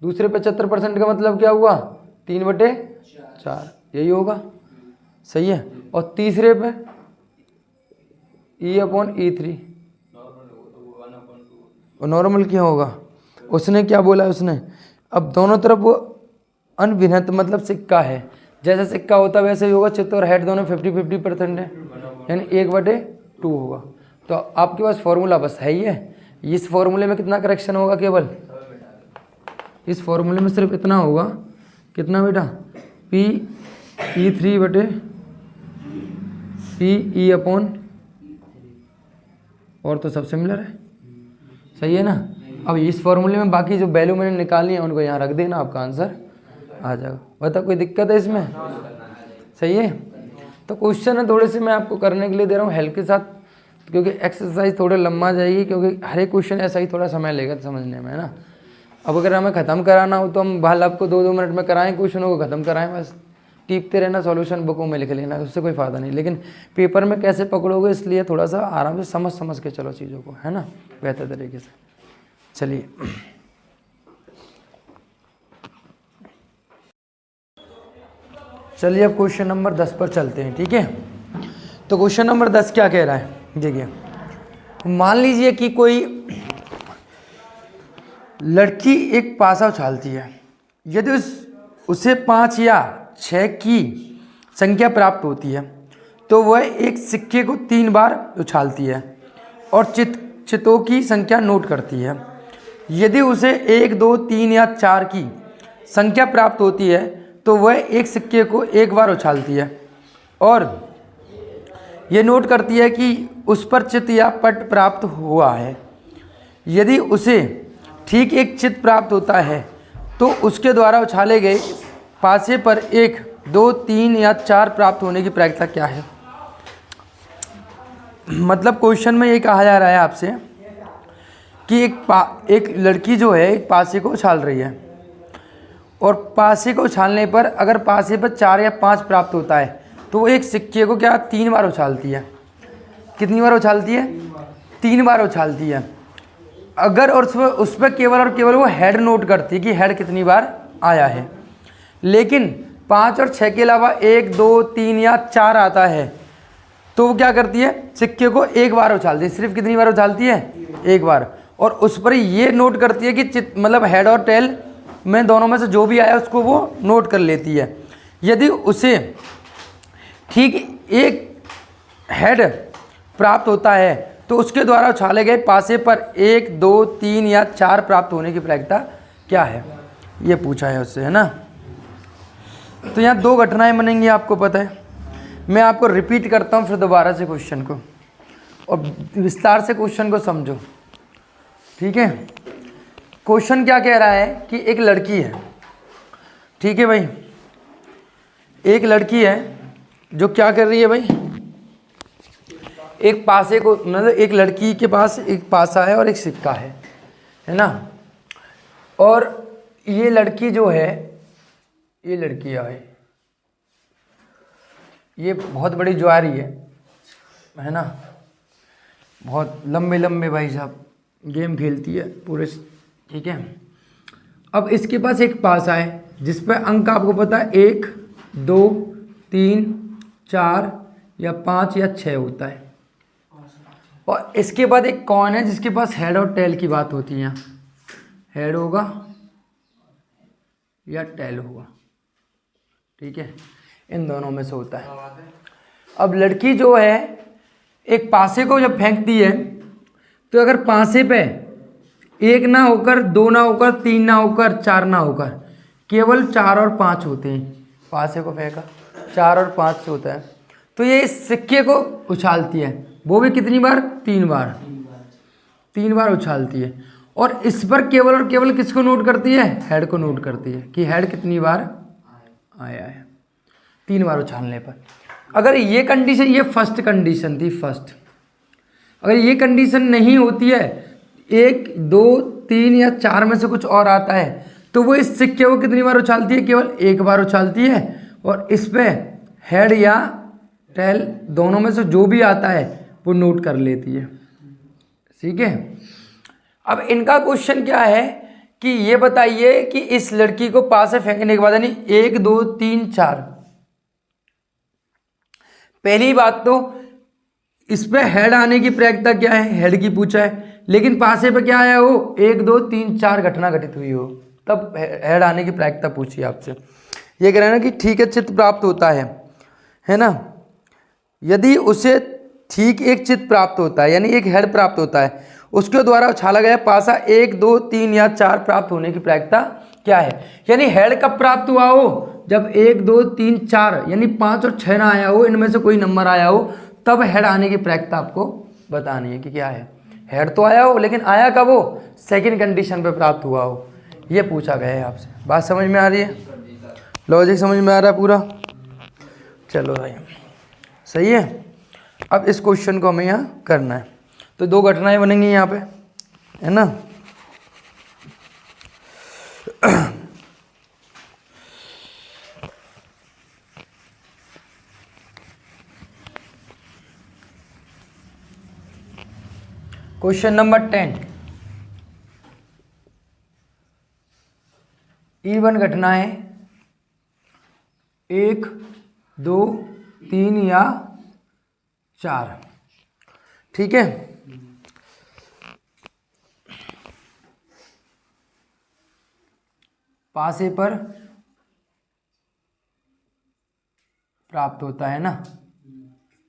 दूसरे 75% का मतलब क्या हुआ 3/4, यही होगा, सही है। और तीसरे पे E/E3 और नॉर्मल क्या होगा, उसने क्या बोला उसने, अब दोनों तरफ वो अनभिन्नत मतलब सिक्का है, जैसा सिक्का होता वैसे ही होगा, चित्त और हेड दोनों 50-50% है, यानी 1/2 होगा। तो आपके पास फॉर्मूला बस है ही है, इस फॉर्मूले में कितना करेक्शन होगा, केवल इस फॉर्मूले में सिर्फ इतना होगा, कितना बेटा, P/E, और तो सब सिमिलर है, सही है ना। अब इस फॉर्मूले में बाकी जो वैल्यू मैंने निकाली है उनको यहाँ रख देना, आपका आंसर आ जाएगा। बता कोई दिक्कत है इसमें, सही है। तो क्वेश्चन है थोड़े से मैं आपको करने के लिए दे रहा हूँ हेल्प के साथ, क्योंकि एक्सरसाइज थोड़े लंबा जाएगी, क्योंकि हर एक क्वेश्चन ऐसा ही थोड़ा समय लेगा समझने में, है ना। अब अगर हमें ख़त्म कराना हो तो हम भाल आपको 2-2 मिनट में कराएं, क्वेश्चनों को ख़त्म कराएं, बस टीपते रहना, सॉल्यूशन बुकों में लिख लेना, उससे कोई फ़ायदा नहीं। लेकिन पेपर में कैसे पकड़ोगे, इसलिए थोड़ा सा आराम से समझ के चलो चीज़ों को, है ना, बेहतर तरीके से। चलिए चलिए अब क्वेश्चन नंबर 10 पर चलते हैं, ठीक है। तो क्वेश्चन नंबर 10 क्या कह रहा है, देखिए, मान लीजिए कि कोई लड़की एक पासा उछालती है, यदि उसे 5 या 6 की संख्या प्राप्त होती है तो वह एक सिक्के को 3 बार उछालती है और चितों की संख्या नोट करती है। यदि उसे 1, 2, 3 या 4 की संख्या प्राप्त होती है तो वह एक सिक्के को 1 बार उछालती है और ये नोट करती है कि उस पर चित या पट प्राप्त हुआ है। यदि उसे ठीक एक चित प्राप्त होता है तो उसके द्वारा उछाले गए पासे पर 1, 2, 3 या 4 प्राप्त होने की प्रायिकता क्या है। मतलब क्वेश्चन में ये कहा जा रहा है आपसे कि एक लड़की जो है एक पासे को उछाल रही है और पासे को उछालने पर अगर पासे पर 4 या 5 प्राप्त होता है तो वो एक सिक्के को क्या 3 बार उछालती है। कितनी बार उछालती है, 3 बार उछालती है। अगर और उस पर केवल और केवल वो हेड नोट करती है कि हेड कितनी बार आया है, लेकिन 5 और 6 के अलावा 1, 2, 3 या 4 आता है तो वो क्या करती है, सिक्के को 1 बार उछालती है। सिर्फ कितनी बार उछालती है, 1 बार, और उस पर ये नोट करती है कि मतलब हेड और टेल में दोनों में से जो भी आया उसको वो नोट कर लेती है। यदि उसे ठीक एक हेड प्राप्त होता है तो उसके द्वारा उछाले गए पासे पर 1, 2, 3 या 4 प्राप्त होने की प्रायिकता क्या है, ये पूछा है उससे, है ना। तो यहाँ 2 घटनाएं बनेंगी, आपको पता है। मैं आपको रिपीट करता हूँ फिर दोबारा से क्वेश्चन को, और विस्तार से क्वेश्चन को समझो, ठीक है। क्वेश्चन क्या कह रहा है कि एक लड़की है, ठीक है भाई, एक लड़की है जो क्या कर रही है भाई, एक पासे को, मतलब एक लड़की के पास एक पासा है और एक सिक्का है ना। और ये लड़की जो है, ये लड़की है, ये बहुत बड़ी जुआरी है ना, बहुत लंबे लंबे भाई साहब गेम खेलती है पूरे, ठीक है। अब इसके पास एक पासा है जिस पर अंक आपको पता है 1, 2, 3, 4 या 5 या 6 होता है, और इसके बाद एक कॉइन है जिसके पास हेड और टेल की बात होती है, हेड होगा या टेल होगा, ठीक है, इन दोनों में से होता है। अब लड़की जो है एक पासे को जब फेंकती है तो अगर पासे पे 1 ना होकर, 2 ना होकर, 3 ना होकर, 4 ना होकर, केवल 4 और 5 होते हैं, पासे को फेंका 4 और 5 से होता है, तो ये इस सिक्के को उछालती है, वो भी कितनी बार, 3 बार, 3 बार उछालती है। और इस पर केवल और केवल किसको नोट करती है, हेड को नोट करती है कि हेड कितनी बार आया है 3 बार उछालने पर। अगर ये कंडीशन, ये फर्स्ट कंडीशन थी, फर्स्ट, अगर ये कंडीशन नहीं होती है, 1, 2, 3 या 4 में से कुछ और आता है, तो वो इस सिक्के को कितनी बार उछालती है, केवल 1 बार उछालती है, और इस पे हेड या टेल दोनों में से जो भी आता है वो नोट कर लेती है, ठीक है। अब इनका क्वेश्चन क्या है कि ये बताइए कि इस लड़की को पास से फेंकने के बाद यानी 1 2 3 4, पहली बात तो इस पे हेड आने की प्रायिकता क्या है, हेड की पूछा है, लेकिन पासे पे क्या आया हो 1 2 3 4 घटना घटित हुई हो, तब हेड आने की प्रायिकता पूछी आपसे। ये कह रहे हैं ना कि ठीक है चित्त प्राप्त होता है ना, यदि उसे ठीक एक चित्त प्राप्त होता है यानी एक हेड प्राप्त होता है, उसके द्वारा उछाला गया पासा 1 2 3 या 4 प्राप्त होने की प्रायिकता क्या है, यानी हेड कब प्राप्त हुआ हो, जब 1 2 3 4 यानी 5 और 6 ना आया हो, इनमें से कोई नंबर आया हो, तब हेड आने की प्रायिकता आपको बतानी है कि क्या है। हेड तो आया हो लेकिन आया कब हो, सेकंड कंडीशन पे प्राप्त हुआ हो, ये पूछा गया है आपसे। बात समझ में आ रही है, लॉजिक समझ में आ रहा है पूरा। चलो भाई सही है। अब इस क्वेश्चन को हमें यहाँ करना है, तो 2 घटनाएं बनेंगी यहाँ पे, है ना। क्वेश्चन नंबर 10, E1 घटनाएं 1 2 3 या 4, ठीक है। पासे पर प्राप्त होता है ना,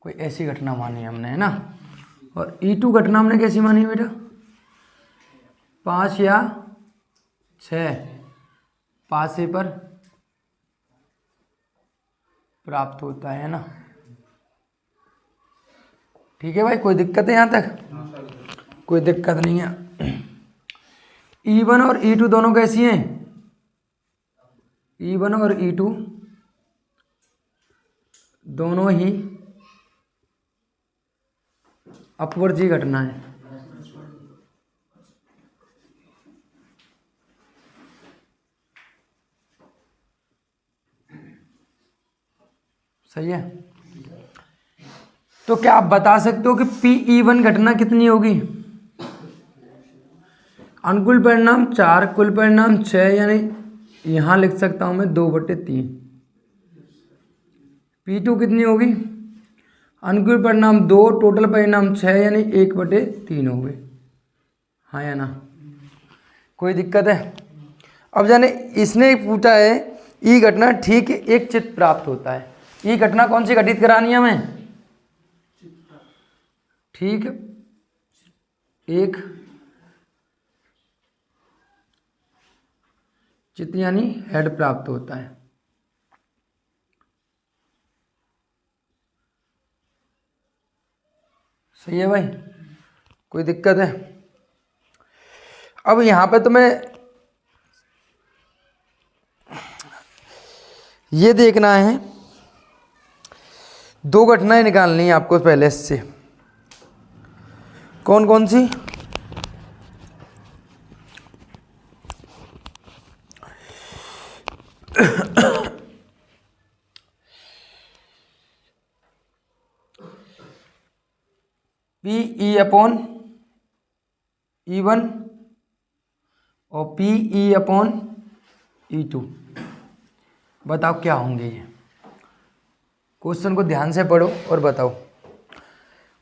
कोई ऐसी घटना मानी हमने, है ना। और E2 घटना हमने कैसी मानी बेटा, 5 या 6 पासे पर प्राप्त होता है ना, ठीक है भाई। कोई दिक्कत है यहाँ तक, कोई दिक्कत नहीं है। E1 और E2 दोनों कैसी हैं, E1 और E2 दोनों ही अपवर्ती घटना है, सही है। तो क्या आप बता सकते हो कि PE1 घटना कितनी होगी, अनुकूल परिणाम 4 कुल परिणाम 6, यानी यहां लिख सकता हूं मैं 2/3। P2 कितनी होगी, अनुकूल परिणाम 2 टोटल परिणाम 6 यानी 1/3 हो गए, हाँ या ना, कोई दिक्कत है। अब जाने इसने पूछा है ई घटना ठीक एक चित्त प्राप्त होता है, ई घटना कौन सी घटित करानी है हमें, ठीक एक चित्त यानी हेड प्राप्त होता है, सही है भाई, कोई दिक्कत है। अब यहां पे तुम्हें ये देखना है, 2 घटनाएं निकालनी है आपको पहले से, कौन कौन सी, PE/E1 और PE/E2, बताओ क्या होंगे ये, क्वेश्चन को ध्यान से पढ़ो और बताओ।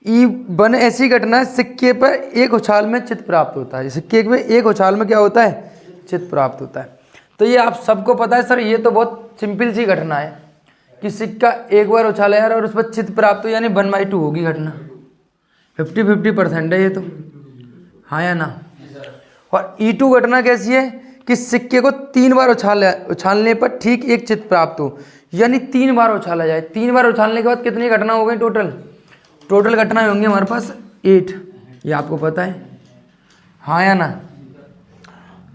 E1 ऐसी घटना है सिक्के पर एक उछाल में चित्त प्राप्त होता है, सिक्के पे एक उछाल में क्या होता है, चित्त प्राप्त होता है। तो ये आप सबको पता है सर, ये तो बहुत सिंपल सी घटना है कि सिक्का एक बार उछाला यार और उस पर चित्त प्राप्त हो, यानी 1/2 होगी घटना, 50-50% है ये तो, हाँ या ना। और E2 घटना कैसी है कि सिक्के को 3 बार उछालने पर ठीक एक चित्त प्राप्त हो, यानी 3 बार उछाला जाए, 3 बार उछालने के बाद कितनी घटना हो गई, टोटल घटनाएं होंगी हमारे पास 8, ये आपको पता है, हाँ या ना।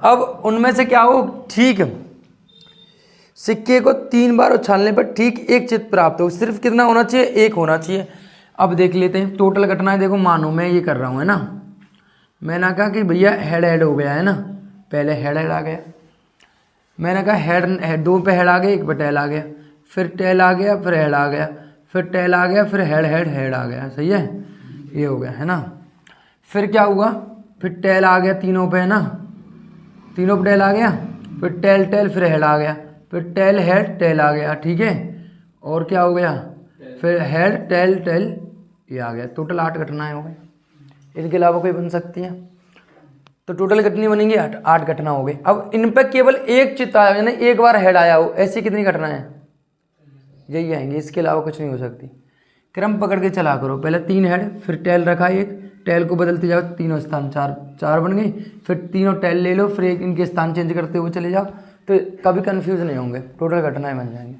अब उनमें से क्या हो, ठीक सिक्के को 3 बार उछालने पर ठीक एक चित्त प्राप्त हो, सिर्फ कितना होना चाहिए, 1 होना चाहिए। अब देख लेते हैं टोटल घटनाएं, देखो मानो मैं ये कर रहा हूँ, है ना, मैंने कहा कि भैया हेड हो गया, है ना, पहले हेड आ गया, मैंने कहा हेड 2 पे हेड आ गया, 1 पे टेल आ गया, फिर टेल आ गया, फिर हेड आ गया, फिर टेल आ गया, फिर हेड आ गया, सही है, ये हो गया, है ना। फिर क्या हुआ, फिर टेल आ गया तीनों पे, है ना, तीनों पे टेल आ गया, फिर टेल टेल फिर हेड आ गया, फिर टेल हेड टेल आ गया, ठीक है। और क्या हो गया, फिर हेड टेल टेल ये आ गया। टोटल 8 घटनाएं हो गई। इनके अलावा कोई बन सकती हैं, तो टोटल कितनी बनेंगी, 8 घटना हो गई। अब इन पर केवल एक चित्त आया, यानी एक बार हेड आया हो, ऐसी कितनी घटनाएं हैं, यही आएंगी, इसके अलावा कुछ नहीं हो सकती। क्रम पकड़ के चला करो, पहले 3 हेड, फिर टेल रखा एक, टेल को बदलते जाओ, तीनों स्थान 4 बन गई, फिर तीनों टेल ले लो, फिर एक इनके स्थान चेंज करते हुए चले जाओ, तो कभी कंफ्यूज नहीं होंगे, टोटल घटनाएं बन जाएंगी,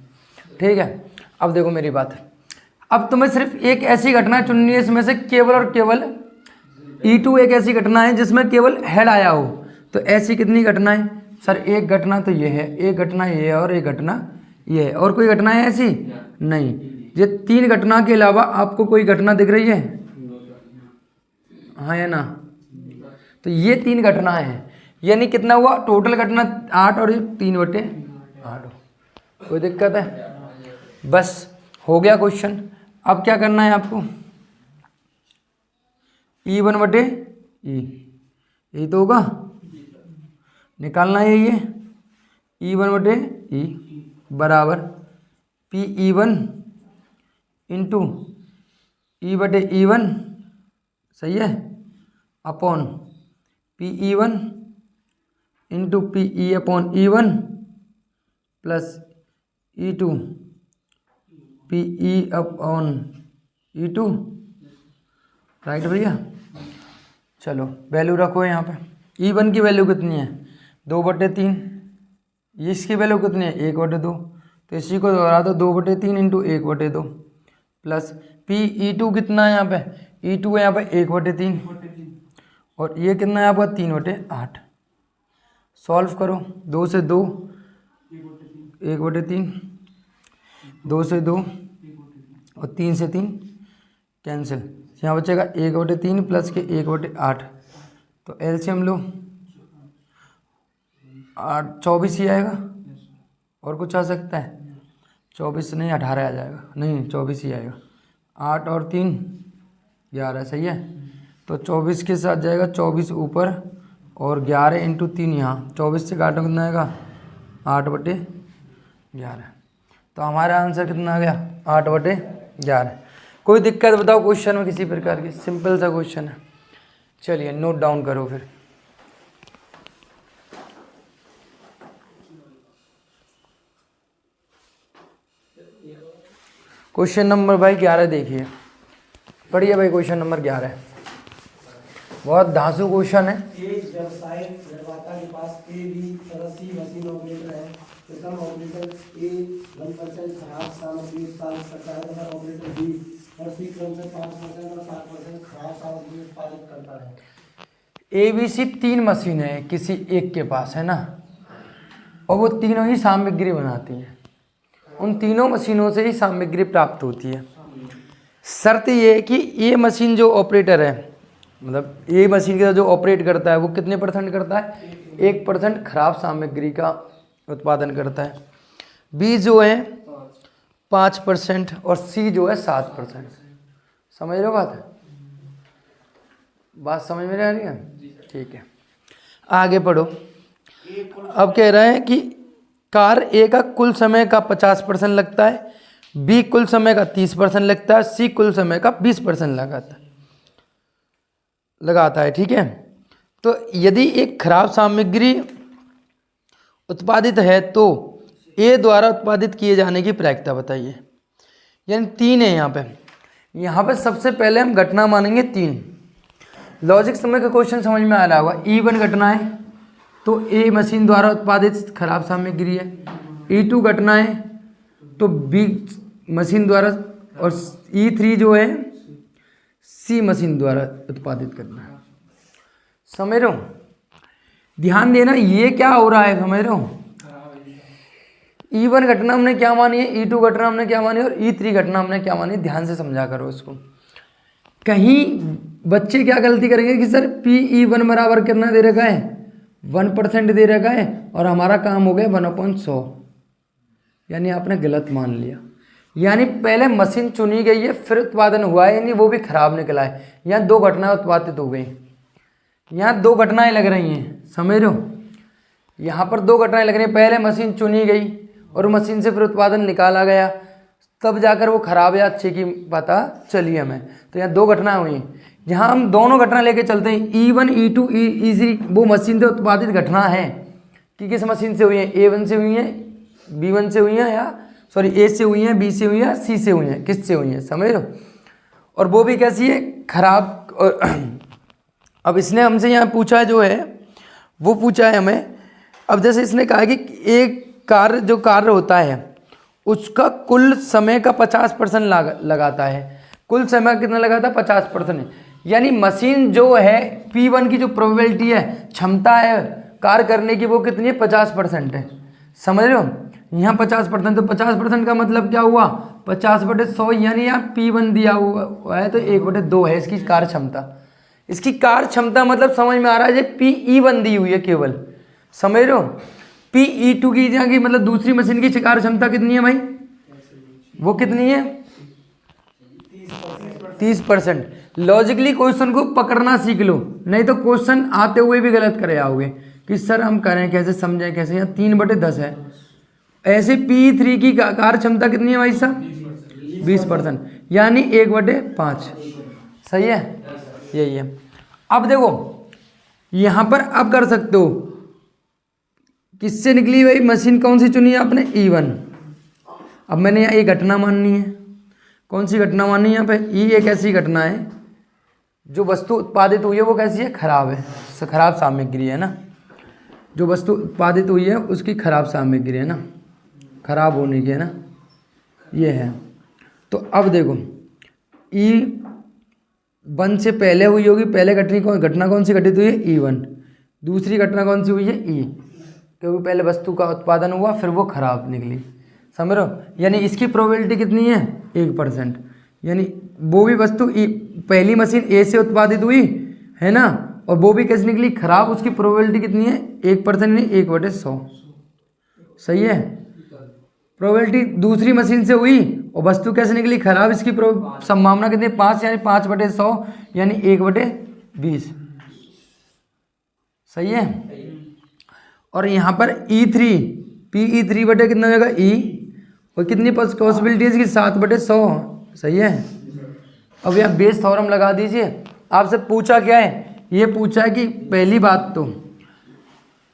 ठीक है। अब देखो मेरी बात, अब तुम्हें सिर्फ एक ऐसी घटना चुननी है इसमें से केवल और केवल E2 एक ऐसी घटना है जिसमें केवल हेड आया हो। तो ऐसी कितनी घटनाएं, सर एक घटना तो ये है, एक घटना ये है, और एक घटना ये है, और कोई घटना है ऐसी नहीं। ये 3 घटना के अलावा आपको कोई घटना दिख रही है, हाँ या ना, तो ये 3 घटनाएं हैं, यानी कितना हुआ टोटल घटना 8 और 3/8। कोई दिक्कत है, बस हो गया क्वेश्चन। अब क्या करना है आपको, E1/E यही तो होगा, निकालना है ये E1/E बराबर PE1 इंटू E/E1, सही है, upon PE1 into PE/E1 plus E2 PE/E2, right भैया। चलो वैल्यू रखो यहाँ पे, E1 की वैल्यू कितनी है 2/3, इसकी वैल्यू कितनी है 1/2, तो इसी को दोहरा दो 2/3 इंटू 1/2 प्लस PE2 कितना है यहाँ पे, E2 है यहाँ पे 1/3, और ये कितना है आपका 3/8। सॉल्व करो, 2 से 2 1/3, 2 से 2 और 3 से 3 कैंसिल, यहाँ बचेगा 1/3 प्लस के 1/8, तो एलसीएम लो 24 ही आएगा, और कुछ आ सकता है 24 नहीं 18 आ जाएगा, नहीं 24 ही आएगा, 8 और 3 11, सही है। तो 24 के साथ जाएगा 24 ऊपर और 11 इंटू 3 यहाँ, 24 से काटो कितना आएगा 8/11, तो हमारा आंसर कितना आ गया 8/11। कोई दिक्कत बताओ क्वेश्चन में किसी प्रकार की, सिंपल सा क्वेश्चन है। चलिए नोट डाउन करो फिर। क्वेश्चन नंबर भाई 11 देखिए, पढ़िए भाई, क्वेश्चन नंबर 11 है, बहुत धांसू क्वेश्चन है। एक व्यवसायिक निर्माता के पास A-B मशीन ऑपरेटर है। प्रथम ऑपरेटर A 1% खराब सामग्री उत्पादित करता है तथा ऑपरेटर B और C क्रम से 5% और 7% खराब सामग्री उत्पादित करता है। ABC 3 मशीन है किसी एक के पास, है ना, और वो तीनों ही सामग्री बनाती हैं, उन तीनों मशीनों से ही सामग्री प्राप्त होती है। शर्त ये है कि ये मशीन जो ऑपरेटर है, मतलब ये मशीन का जो ऑपरेट करता है वो कितने % करता है, 1% खराब सामग्री का उत्पादन करता है। बी जो है 5% और सी जो है 7%। समझ रहे हो बात समझ में आ रही है, ठीक है। आगे पढ़ो। अब कह रहे हैं कि कार्य ए का कुल समय का 50% लगता है, बी कुल समय का 30% लगता है, सी कुल समय का 20% लगाता है, ठीक है। तो यदि एक खराब सामग्री उत्पादित है तो ए द्वारा उत्पादित किए जाने की प्रायिकता बताइए। यानी 3 है यहाँ पे सबसे पहले हम घटना मानेंगे 3। लॉजिक समय का क्वेश्चन समझ में आ रहा होगा। E1 घटना है तो ए मशीन द्वारा उत्पादित खराब सामग्री है, E2 घटना है तो बी मशीन द्वारा, और E3 जो है सी मशीन द्वारा उत्पादित करना है। समझ रहे हो, ध्यान देना ये क्या हो रहा है, समझ रहे हो। E1 घटना हमने क्या मानी है, E2 घटना हमने क्या मानी है, और E3 घटना हमने क्या मानी है, ध्यान से समझा करो इसको। कहीं बच्चे क्या गलती करेंगे कि सर PE1 बराबर कितना दे रखा है 1% दे रखा है और हमारा काम हो गया 1/100, यानी आपने गलत मान लिया। यानी पहले मशीन चुनी गई है फिर उत्पादन हुआ है, यानी वो भी खराब निकला है। यहाँ 2 घटनाएं उत्पादित हो गई, यहाँ 2 घटनाएं लग रही हैं, समझ रहे हो। यहाँ पर 2 घटनाएं लग रही हैं। पहले मशीन चुनी गई और मशीन से फिर उत्पादन निकाला गया, तब जाकर वो खराब या अच्छे की पता चली हमें। तो यहाँ 2 घटनाएं हुई। यहाँ हम दोनों घटना लेके चलते हैं। E1 E2 E3 वो मशीन से उत्पादित घटना है कि किस मशीन से हुई है, A1 से हुई है, B1 से हुई है, या सॉरी A से हुई है, B से हुई है, C से हुई है, किस से हुई है, समझ लो। और वो भी कैसी है, खराब। और अब इसने हमसे यहाँ पूछा जो है वो पूछा है हमें। अब जैसे इसने कहा कि एक कार्य होता है उसका कुल समय का 50% लगाता है। कुल समय कितना लगाता है, 50%। यानी मशीन जो है P1 की जो प्रोबेबिलिटी है, क्षमता है कार्य करने की, वो कितनी है, 50% है। समझ रहे हो, यहाँ 50%, तो 50% का मतलब क्या हुआ, 50/100। यानी यहाँ P1 दिया हुआ है तो 1/2 है इसकी कार्य क्षमता। इसकी कार्य क्षमता मतलब समझ में आ रहा है, जो PE1 दी हुई है केवल, समझ रहे हो। PE2 की यहाँ की मतलब दूसरी मशीन की कार्य क्षमता कितनी है भाई, वो कितनी है, 30%। लॉजिकली क्वेश्चन को पकड़ना सीख लो, नहीं तो क्वेश्चन आते हुए भी गलत करे आओगे कि सर हम करें कैसे, समझें कैसे। यहाँ 3/10 है। ऐसे P3 की कार्य क्षमता कितनी है भाई साहब, 20%, यानी 1/5। सही है, यही है। अब देखो यहाँ पर अब कर सकते हो, किससे निकली भाई मशीन, कौन सी चुनी है आपने, E1। अब मैंने यहाँ एक घटना माननी है। कौन सी घटना माननी है यहाँ पे, E एक ऐसी घटना है जो वस्तु उत्पादित हुई है वो कैसी है, खराब है, खराब सामग्री है ना। जो वस्तु उत्पादित हुई है उसकी खराब सामग्री है ना, खराब होने की है ना, ये है। तो अब देखो E1 से पहले हुई होगी, पहले घटना कौन सी घटित हुई है, E1। दूसरी घटना कौन सी हुई है, E, क्योंकि पहले वस्तु का उत्पादन हुआ फिर वो खराब निकली, समझ रहे हो। यानी इसकी प्रोबेबिलिटी कितनी है, 1%। यानी वो भी वस्तु पहली मशीन A से उत्पादित हुई है ना, और वो भी कैसे निकली, खराब। उसकी प्रोबेबिलिटी कितनी है, 1%, यानी 1/100। सही है। प्रोबेबिलिटी दूसरी मशीन से हुई और वस्तु कैसे निकली, खराब। इसकी संभावना कितनी, 5, यानी 5/100, यानी 1/20। सही है। और यहाँ पर E3 PE3 बटे कितना हो जाएगा, E, और कितनी पॉसिबिलिटी है इसकी, 7/100। सही है। अब यहाँ बेस थ्योरम लगा दीजिए। आपसे पूछा क्या है, ये पूछा है कि पहली बात तो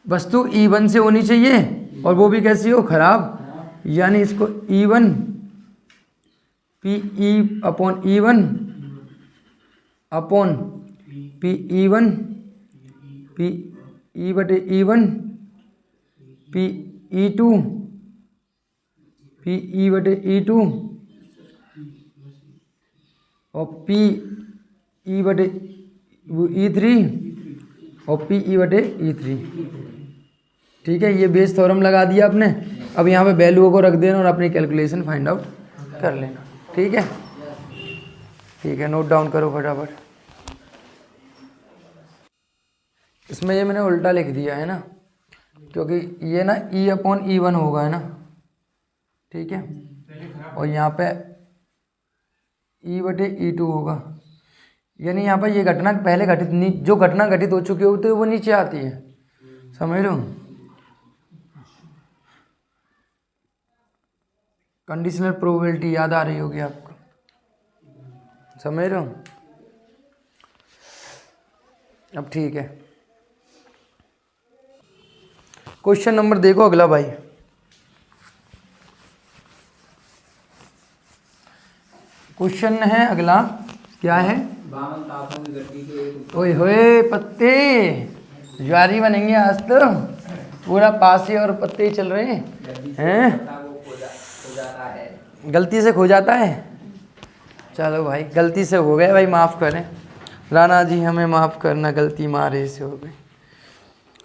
वस्तु E1 से होनी चाहिए और वो भी कैसी हो, खराब। यानी इसको E1 PE/E1 upon PE1 PE/E1 PE2 PE/E2 और PE/E3 और PE/E3। ठीक है, ये बेस थ्योरम लगा दिया आपने। अब यहाँ पे वैल्यूओं को रख देना और अपनी कैलकुलेशन फाइंड आउट कर लेना। ठीक है, ठीक है, नोट डाउन करो फटाफट। इसमें ये मैंने उल्टा लिख दिया है ना, क्योंकि ये ना E/E1 होगा, है ना। ठीक है, और यहाँ पे E/E2 होगा। यानी यहाँ पर ये घटना पहले घटित, जो घटना घटित हो चुकी होती है वो नीचे आती है, समझ लो। कंडीशनल प्रोबेबिलिटी याद आ रही होगी आपको, समझ रहे हो। अब ठीक है, क्वेश्चन नंबर देखो अगला भाई। क्वेश्चन है अगला, क्या है, ओए होए पत्ते ज्वारी बनेंगे आज तो, पूरा पासे और पत्ते ही चल रहे हैं। गलती से खो जाता है, चलो भाई गलती से हो गया भाई, माफ़ करें राणा जी, हमें माफ़ करना, गलती मारे से हो गई।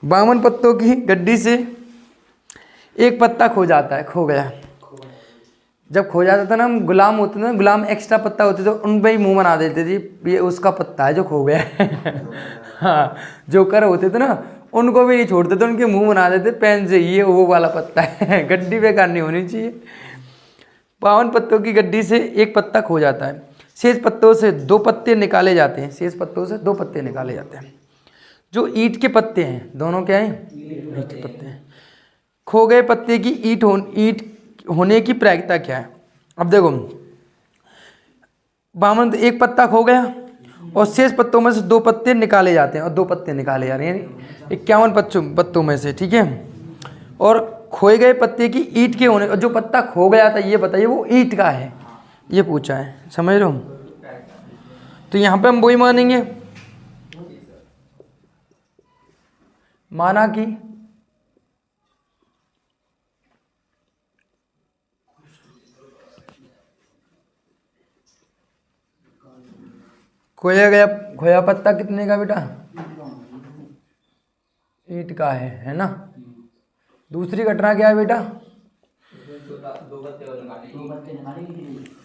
52 पत्तों की गड्डी से एक पत्ता खो जाता है, खो गया। जब खो जाता था ना, हम गुलाम होते थे ना, गुलाम एक्स्ट्रा पत्ता होते थे, उन पर ही मुँह बना देते थे, ये उसका पत्ता है जो खो गया है। हाँ, जोकर होते थे ना, उनको भी नहीं छोड़ते थे, उनके मुँह बना देते पेन से, ये वो वाला पत्ता है। गड्डी बेकार नहीं होनी चाहिए। 52 पत्तों की गड्डी से एक पत्ता खो जाता है। शेष पत्तों से 2 पत्ते निकाले जाते हैं। शेष पत्तों से 2 पत्ते निकाले जाते हैं। जो ईंट के पत्ते हैं, दोनों क्या हैं, ईंट के पत्ते हैं। खो गए पत्ते की ईंट होने की प्रायिकता क्या है। अब देखो बामन, एक पत्ता खो गया और शेष पत्तों में से 2 पत्ते निकाले जाते हैं, और 2 पत्ते निकाले जा रहे हैं, यानी 51 पत्तों में से, ठीक है। और खोए गए पत्ते की ईंट के होने, और जो पत्ता खो गया था ये बताइए वो ईंट का है, ये पूछा है, समझ रहे हो। तो यहाँ पे हम वही मानेंगे, माना कि खोया पत्ता कितने का बेटा, ईंट का है ना। दूसरी घटना क्या है बेटा,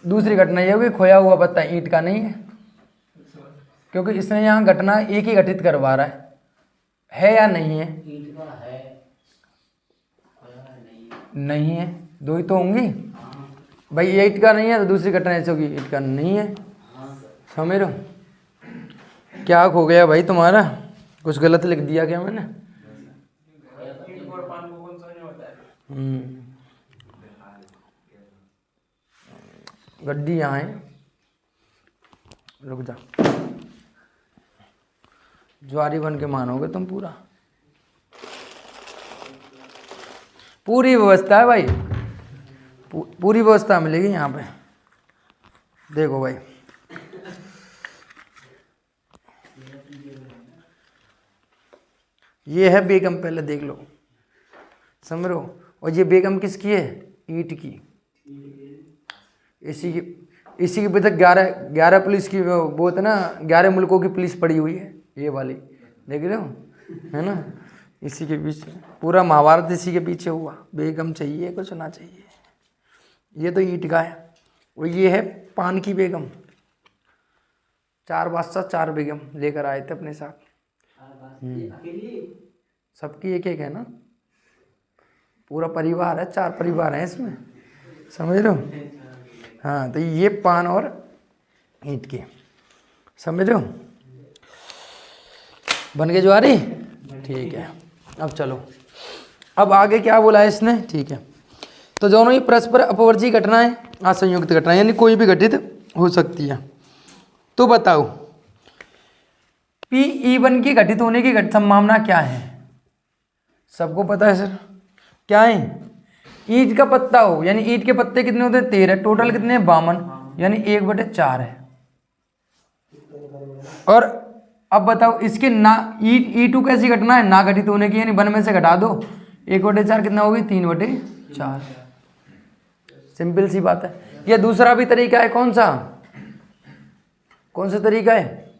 दूसरी घटना यह होगी खोया हुआ पत्ता ईंट का नहीं है, क्योंकि इसने यहाँ घटना एक ही घटित करवा रहा है या नहीं है, नहीं है, 2 ही तो होंगी भाई। ये ईंट का नहीं है तो दूसरी घटना ऐसी होगी ईंट का नहीं है, समझ रहे हो। क्या खो गया भाई तुम्हारा, कुछ गलत लिख दिया क्या मैंने। गड्डी यहाँ है, रुक जा, ज्वारी बन के मानोगे तुम पूरा, पूरी व्यवस्था है भाई, पूरी व्यवस्था मिलेगी यहाँ पे। देखो भाई ये है बेगम, पहले देख लो, समझ रहे हो। और ये बेगम किसकी है, ईंट की। इसी के भी तक 11 पुलिस की वो होता है ना, 11 मुल्कों की पुलिस पड़ी हुई है, ये वाली देख रहे हो, है ना। इसी के पीछे पूरा महाभारत इसी के पीछे हुआ, बेगम चाहिए कुछ ना चाहिए। ये तो ईंट का है, और ये है पान की बेगम। 4 बादशाह 4 बेगम लेकर आए थे अपने साथ, सबकी एक एक है ना, पूरा परिवार है, 4 परिवार हैं इसमें, समझ रहे हो। हाँ तो ये पान और ईंट के, समझ रहे हो। बन गए ज्वारी, ठीक है। अब चलो, अब आगे क्या बोला है इसने, ठीक है। तो दोनों ही परस्पर अपवर्जी घटनाएं असंयुक्त घटनाएं, यानी कोई भी घटित हो सकती है। तो बताओ P(E1) की घटित होने की संभावना क्या है। सबको पता है सर, क्या है, ईंट का पत्ता हो, यानी ईंट के पत्ते कितने होते हैं, 13, टोटल कितने हैं 52, यानी 1/4 है। और अब बताओ इसके ना E2 कैसी घटना है, ना घटित होने की, यानी 1 में से घटा दो, 1/4 कितना होगी, 3/4। सिंपल सी बात है। यह दूसरा भी तरीका है, कौन सा तरीका है,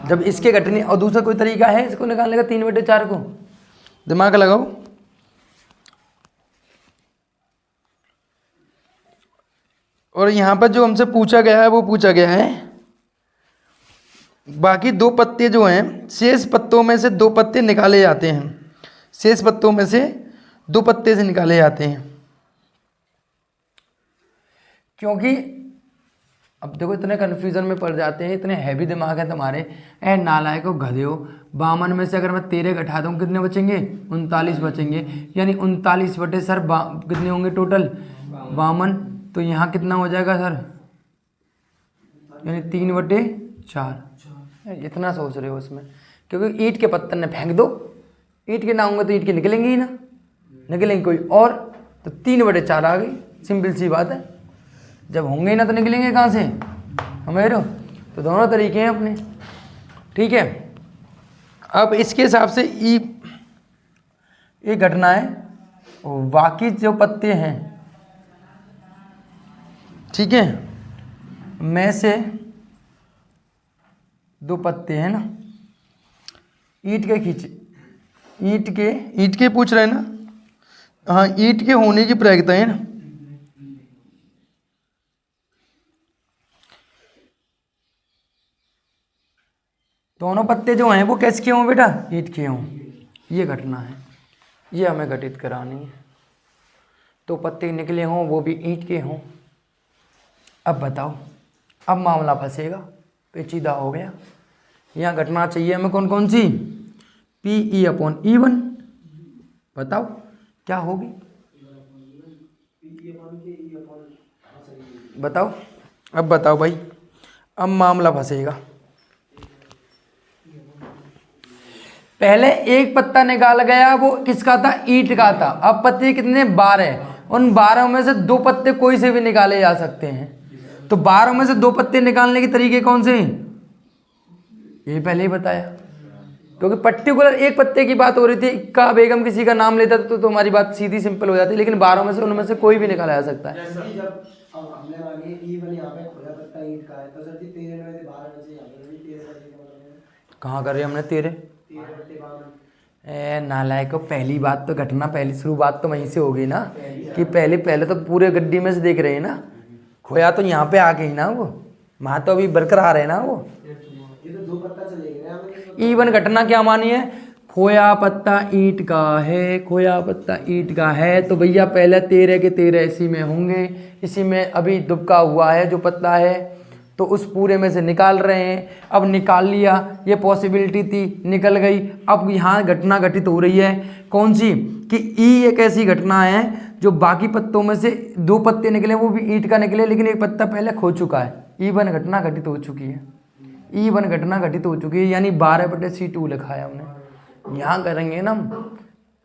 जब इसके घटने, और दूसरा कोई तरीका है इसको निकालने का 3/4 को, दिमाग लगाओ। और यहाँ पर जो हमसे पूछा गया है वो पूछा गया है बाकी 2 पत्ते जो हैं, शेष पत्तों में से 2 पत्ते निकाले जाते हैं, शेष पत्तों में से 2 पत्ते से निकाले जाते हैं। क्योंकि अब देखो इतने कन्फ्यूजन में पड़ जाते हैं, इतने हैवी दिमाग है तुम्हारे, ए नालायक को गधे हो। 52 में से अगर मैं 13 घटा दूँ कितने बचेंगे, 39 बचेंगे, यानी 39 बटे सर कितने होंगे टोटल 52, तो यहाँ कितना हो जाएगा सर, यानी 3/4। इतना सोच रहे हो उसमें, क्योंकि ईंट के पत्थर ने फेंक दो, ईंट के ना होंगे तो ईंट के निकलेंगे ही ना, निकलेंगे कोई और, तो 3/4 आ गई, सिंपल सी बात है। जब होंगे ही ना तो निकलेंगे कहाँ से, समझ रहे हो। तो दोनों तरीके हैं अपने, ठीक है। अब इसके हिसाब से ये घटना है, बाकी जो पत्ते हैं, ठीक है, में से 2 पत्ते हैं ना, ईंट के पूछ रहे हैं ना, हाँ ईंट के होने की प्रायिकता है ना। दोनों पत्ते जो हैं वो किसके हों बेटा, ईंट के हों, ये घटना है, ये हमें घटित करानी है। तो पत्ते निकले हों वो भी ईंट के हों। अब बताओ, अब मामला फंसेगा, पेचीदा हो गया। यहाँ घटना चाहिए हमें कौन कौन सी, PE/E1, बताओ क्या होगी, बताओ, अब बताओ भाई, अब मामला फंसेगा। पहले एक पत्ता निकाल गया, वो किसका था, ईंट का था। अब पत्ते कितने, 12, उन 12 में से 2 पत्ते कोई से भी निकाले जा सकते हैं। तो 12 में से 2 पत्ते निकालने के तरीके कौन से हैं, ये पहले ही बताया, क्योंकि पर्टिकुलर एक पत्ते की बात हो रही थी। इक्का बेगम किसी का नाम लेता तो तुम्हारी बात सीधी सिंपल हो जाती, लेकिन 12 में से उनमें से कोई भी निकाला जा सकता है। जब हमने मांगे E1 यहाँ पे खोया पत्ता ईंट का है, तो सर जी 13 में से 12 में से यहाँ पे 13 का मतलब है। कहाँ कर रहे हमने 13 नालायक को, पहली बात तो घटना, पहली शुरुआत तो वहीं से होगी ना, कि पहले तो पूरे गड्डी में से देख रहे हैं ना, खोया तो यहाँ पे आ गई ना, वो वहाँ तो अभी बरकरार है ना वो। ये तो 2 पत्ता चले गए। E1 घटना क्या मानी है, खोया पत्ता ईंट का है, खोया पत्ता ईंट का है, तो भैया पहले 13 के 13 इसी में होंगे, इसी में अभी दुबका हुआ है जो पत्ता है, तो उस पूरे में से निकाल रहे हैं। अब निकाल लिया, ये पॉसिबिलिटी थी, निकल गई। अब यहाँ घटना घटित हो रही है कौन सी, कि ई एक ऐसी घटना है जो बाकी पत्तों में से 2 पत्ते निकले, वो भी ईंट का निकले, लेकिन एक पत्ता पहले खो चुका है। E1 घटना घटित हो चुकी है, E1 घटना घटित हो चुकी है, यानी 12/C2 लिखा है हमने। यहाँ करेंगे ना हम,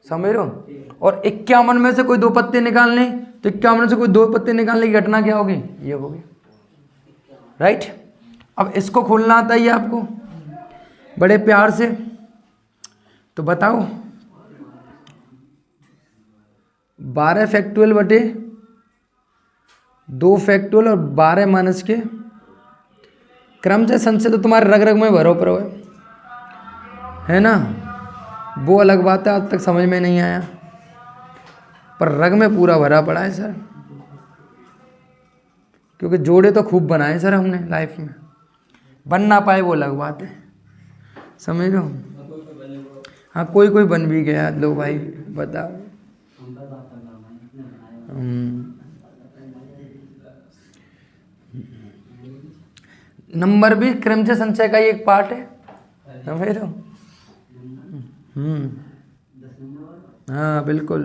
समझ रहे हो। और 51 में से कोई 2 पत्ते निकालने, तो 51 में से कोई 2 पत्ते निकालने की घटना क्या होगी, ये होगी, राइट। अब इसको खोलना आता है आपको बड़े प्यार से, तो बताओ 12 फैक्टोरियल बटे 2 फैक्टोरियल और 12 माइनस के क्रम से संचय तो तुम्हारे रग रग में भरो पड़ो है ना, वो अलग बात है, आज तक समझ में नहीं आया, पर रग में पूरा भरा पड़ा है सर, क्योंकि जोड़े तो खूब बनाए सर हमने लाइफ में, बन ना पाए वो अलग बात है, समझ लो। हाँ कोई कोई बन भी गया, लो भाई बताओ। नंबर भी क्रम से संचय का ही एक पार्ट है, समझ लो। हाँ बिल्कुल।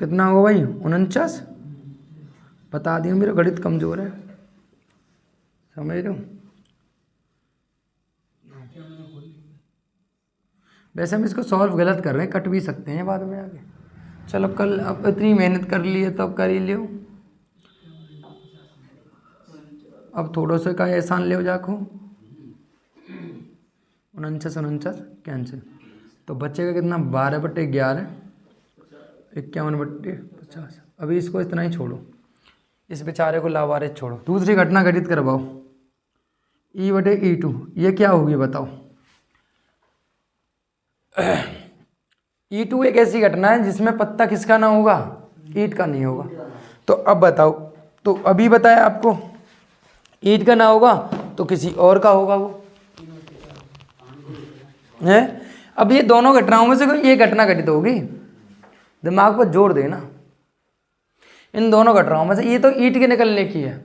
कितना होगा भाई, 49, बता दिया, मेरा गणित कमजोर है, समझ रहे हो। वैसे हम इसको सॉल्व गलत कर रहे हैं, कट भी सकते हैं बाद में आगे। चलो कल अब इतनी मेहनत कर ली है तो अब कर ही लियो, अब थोड़ो से का एहसान ले जाको। 49 कैंसिल, तो बचेगा कितना, 12/11, 51/50। अभी इसको इतना ही छोड़ो, इस बेचारे को लावारिस छोड़ो। दूसरी घटना घटित करवाओ, E/E2, ये क्या होगी बताओ। E2 एक ऐसी घटना है जिसमें पत्ता किसका ना होगा, ईंट का नहीं होगा। तो अब बताओ, तो अभी बताया आपको ईंट का ना होगा तो किसी और का होगा वो है। अब ये दोनों घटनाओं में से कोई एक घटना घटित होगी, दिमाग पर जोर देना। इन दोनों घटनाओं में से ये तो ईंट के निकलने की है,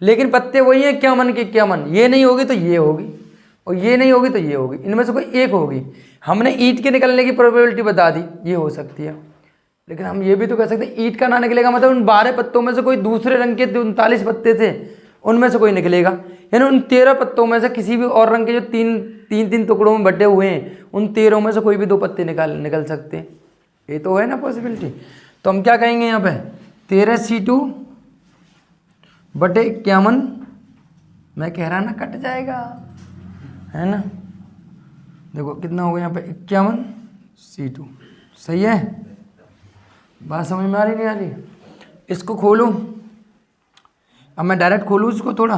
लेकिन पत्ते वही है, क्या मन के क्या मन, ये नहीं होगी तो ये होगी, और ये नहीं होगी तो ये होगी, इनमें से कोई एक होगी। हमने ईंट के निकलने की प्रोबेबिलिटी बता दी, ये हो सकती है, लेकिन हम ये भी तो कह सकते हैं ईंट का ना निकलेगा मतलब उन 12 पत्तों में से कोई दूसरे रंग के 39 पत्ते थे उनमें से कोई निकलेगा, यानी उन 13 पत्तों में से किसी भी और रंग के जो तीन टुकड़ों में बटे हुए हैं उन 13 में से कोई भी 2 पत्ते निकल सकते हैं, ये तो है ना पॉसिबिलिटी। तो हम क्या कहेंगे यहाँ पे 13C2 बटे 51, मैं कह रहा ना कट जाएगा, है ना। देखो कितना हो गया यहाँ पे 51C2, सही है, बात समझ में आ रही नहीं आ रही। इसको खोलो, अब मैं डायरेक्ट खोलूँ इसको थोड़ा,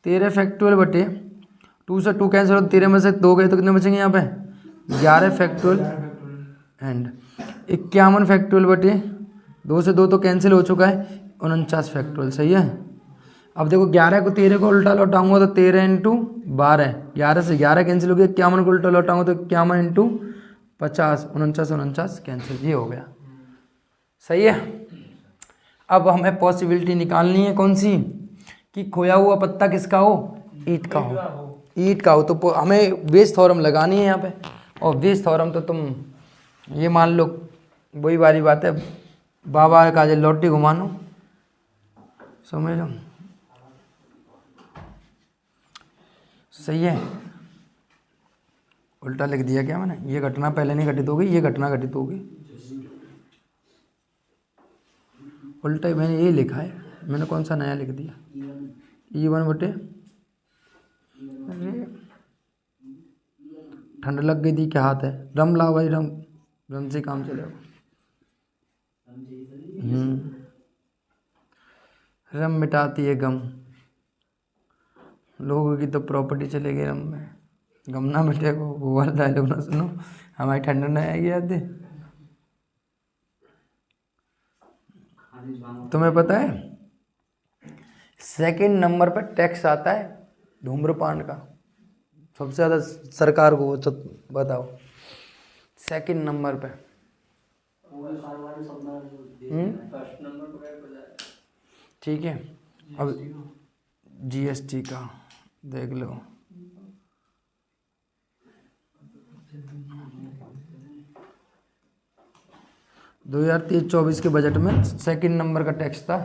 13 फैक्टोरियल बटे 2 से 2 कैंसिल हो, 13 में से 2 गए तो कितने बचेंगे यहाँ पे 11 फैक्टोरियल एंड 51 फैक्टोरियल बटे 2 से 2 तो कैंसिल हो चुका है, 49 फैक्टोरियल, सही है। अब देखो 11 को 13 को उल्टा लौटाऊंगा तो 13 × 12, 11 से 11 कैंसिल हो गया, 51 को उल्टा लौटाऊंगा तो 51 × 50, 49 कैंसिल, ये हो गया, सही है। अब हमें पॉसिबिलिटी निकालनी है कौन सी, कि खोया हुआ पत्ता किसका हो, ईंट का हो, ईंट का हो। तो हमें बेस थ्योरम लगानी है यहाँ पे, और बेस थ्योरम तो तुम ये मान लो वही वाली बात है, बाबा का जो लौटी घुमानो, समझ लो, सही है। उल्टा लिख दिया क्या मैंने, ये घटना पहले नहीं घटित होगी, ये घटना घटित होगी, उल्टा ही मैंने ये लिखा है, मैंने कौन सा नया लिख दिया, E1 बटे, अरे ठंड लग गई थी, क्या हाथ है, रम लाओ भाई, रम, रम से काम चलेगा। रम मिटाती है गम, लोगों की तो प्रॉपर्टी चलेगी रम में, गम ना मिटेगा, वो वाला डायलॉग ना सुनो, हमारी ठंड ना आएगी याद है। तुम्हें पता है सेकंड नंबर पर टैक्स आता है धूम्रपान का, सबसे ज़्यादा सरकार को, बताओ सेकंड नंबर पे। ठीक है, अब GST का देख लो, दो 2023-24 के बजट में सेकंड नंबर का टैक्स था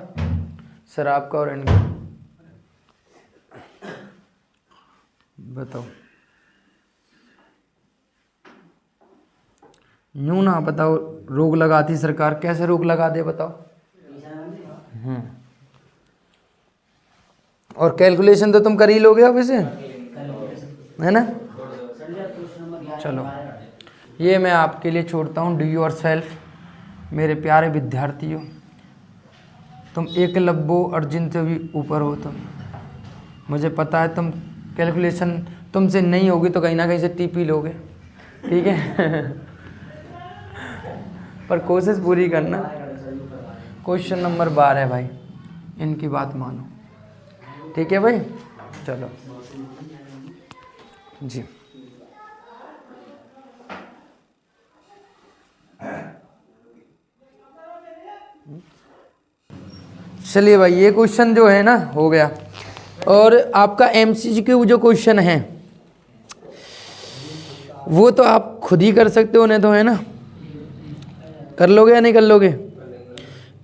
शराब का और इनका। बताओ, यूं ना बताओ, रोक लगाती सरकार, कैसे रोक लगा दे बताओ। और कैलकुलेशन तो तुम कर ही लोगे अब इसे, है ना। चलो ये मैं आपके लिए छोड़ता हूँ, डू योर सेल्फ। मेरे प्यारे विद्यार्थियों, तुम एकलव्य अर्जुन से भी ऊपर हो, तुम, मुझे पता है तुम कैलकुलेशन तुमसे नहीं होगी तो कहीं ना कहीं से टीपी लोगे, ठीक है। पर कोशिश पूरी करना। क्वेश्चन नंबर 12 है भाई, इनकी बात मानो, ठीक है भाई। चलो जी, चलिए भाई, ये क्वेश्चन जो है ना हो गया। और आपका MCQ जो क्वेश्चन है वो तो आप खुद ही कर सकते हो, नहीं तो, है ना, कर लोगे या नहीं कर लोगे।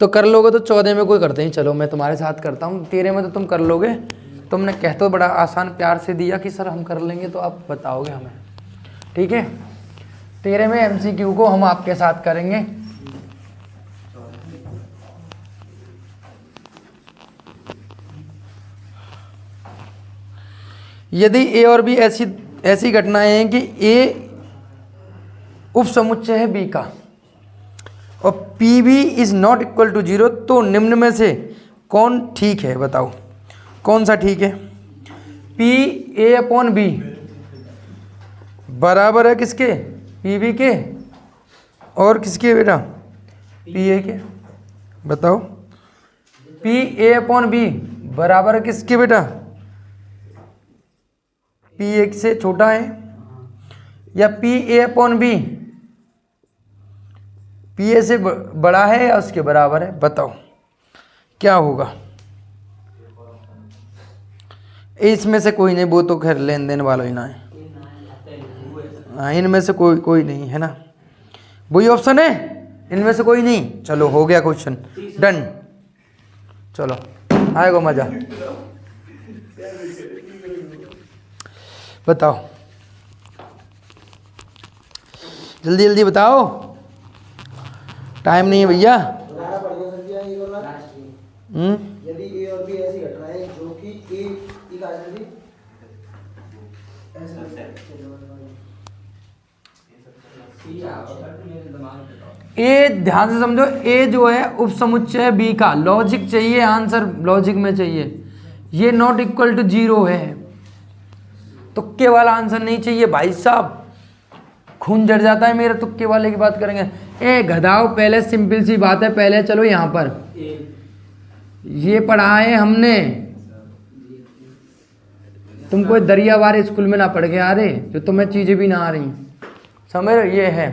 तो कर लोगे तो 14 में कोई करते ही, चलो मैं तुम्हारे साथ करता हूँ, 13 में तो तुम कर लोगे। तुमने कह तो बड़ा आसान प्यार से दिया कि सर हम कर लेंगे, तो आप बताओगे हमें, ठीक है। 13 में MCQ को हम आपके साथ करेंगे। यदि A और B ऐसी घटनाएं हैं कि A उप समुच्चय है B का और PB is not equal to 0, तो निम्न में से कौन ठीक है, बताओ कौन सा ठीक है। PA/B बराबर है किसके, PB के, और किसके बेटा, PA के। बताओ PA/B बराबर है किसके बेटा, PA से छोटा है, या PA/B PA से बड़ा है या उसके बराबर है, बताओ क्या होगा। इसमें से कोई नहीं, वो तो खैर लेन देन वाला ही ना है, हाँ, इनमें से कोई नहीं है ना, वही ऑप्शन है, इनमें से कोई नहीं। चलो हो गया क्वेश्चन डन, चलो आएगा मजा। बताओ जल्दी जल्दी बताओ, टाइम नहीं है भैया। यदि A और B ऐसी घटनाएं जो कि ए ध्यान से समझो, ए जो है उप समुच्चय B का, लॉजिक चाहिए, आंसर लॉजिक में चाहिए। ये नॉट इक्वल टू 0 है, तुक्के वाला आंसर नहीं चाहिए भाई साहब, खून जड़ जाता है मेरा तुक्के वाले की बात करेंगे। ए गधाओ, पहले सिंपल सी बात है, पहले चलो यहाँ पर ये पढ़ा है हमने, तुम कोई दरियावार स्कूल में ना पढ़ के आ रहे जो तुम्हें चीजें भी ना आ रही, समझ रहे, ये है।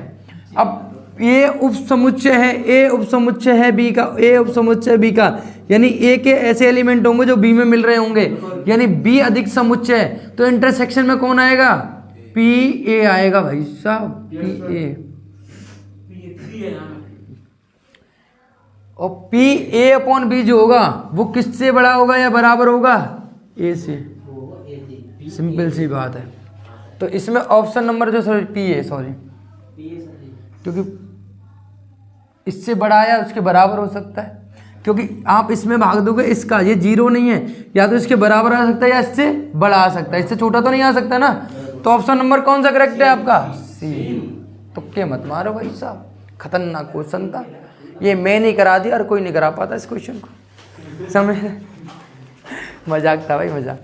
अब ए उपसमुच्चय है, ए उपसमुच्चय है बी का, ए उपसमुच्चय बी का, यानी ए के ऐसे एलिमेंट होंगे जो बी में मिल रहे होंगे, यानी बी अधिक समुच्चय है, तो इंटरसेक्शन में कौन आएगा? पी ए आएगा भाई साहब, पी ए। और पी ए अपॉन बी जो होगा वो किससे बड़ा होगा या बराबर होगा? ए से। सिंपल सी बात है। तो इसमें ऑप्शन नंबर जो सॉरी पी ए, सॉरी, क्योंकि इससे बड़ा या उसके बराबर हो सकता है, क्योंकि आप इसमें भाग दोगे इसका, ये 0 नहीं है, या तो इसके बराबर आ सकता है या इससे बड़ा आ सकता है, इससे छोटा तो नहीं आ सकता ना। तो ऑप्शन नंबर कौन सा करेक्ट है आपका? सी। तुक्के मत मारो भाई साहब, खतरनाक क्वेश्चन था ये, मैं नहीं करा दिया और कोई नहीं करा पाता इस क्वेश्चन को, समझ? मजाक था भाई, मजाक।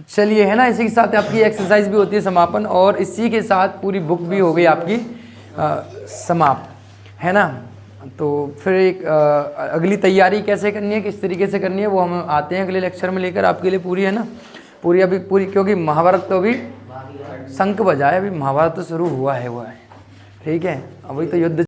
चलिए, है ना, इसी के साथ आपकी एक्सरसाइज भी होती है समापन, और इसी के साथ पूरी बुक भी हो गई आपकी समाप्त, है ना। तो फिर एक अगली तैयारी कैसे करनी है, किस तरीके से करनी है, वो हम आते हैं अगले लेक्चर में लेकर आपके लिए पूरी, है ना, पूरी अभी पूरी, क्योंकि महाभारत तो अभी शंख बजाए, अभी महाभारत तो शुरू हुआ है, ठीक है, अभी तो युद्ध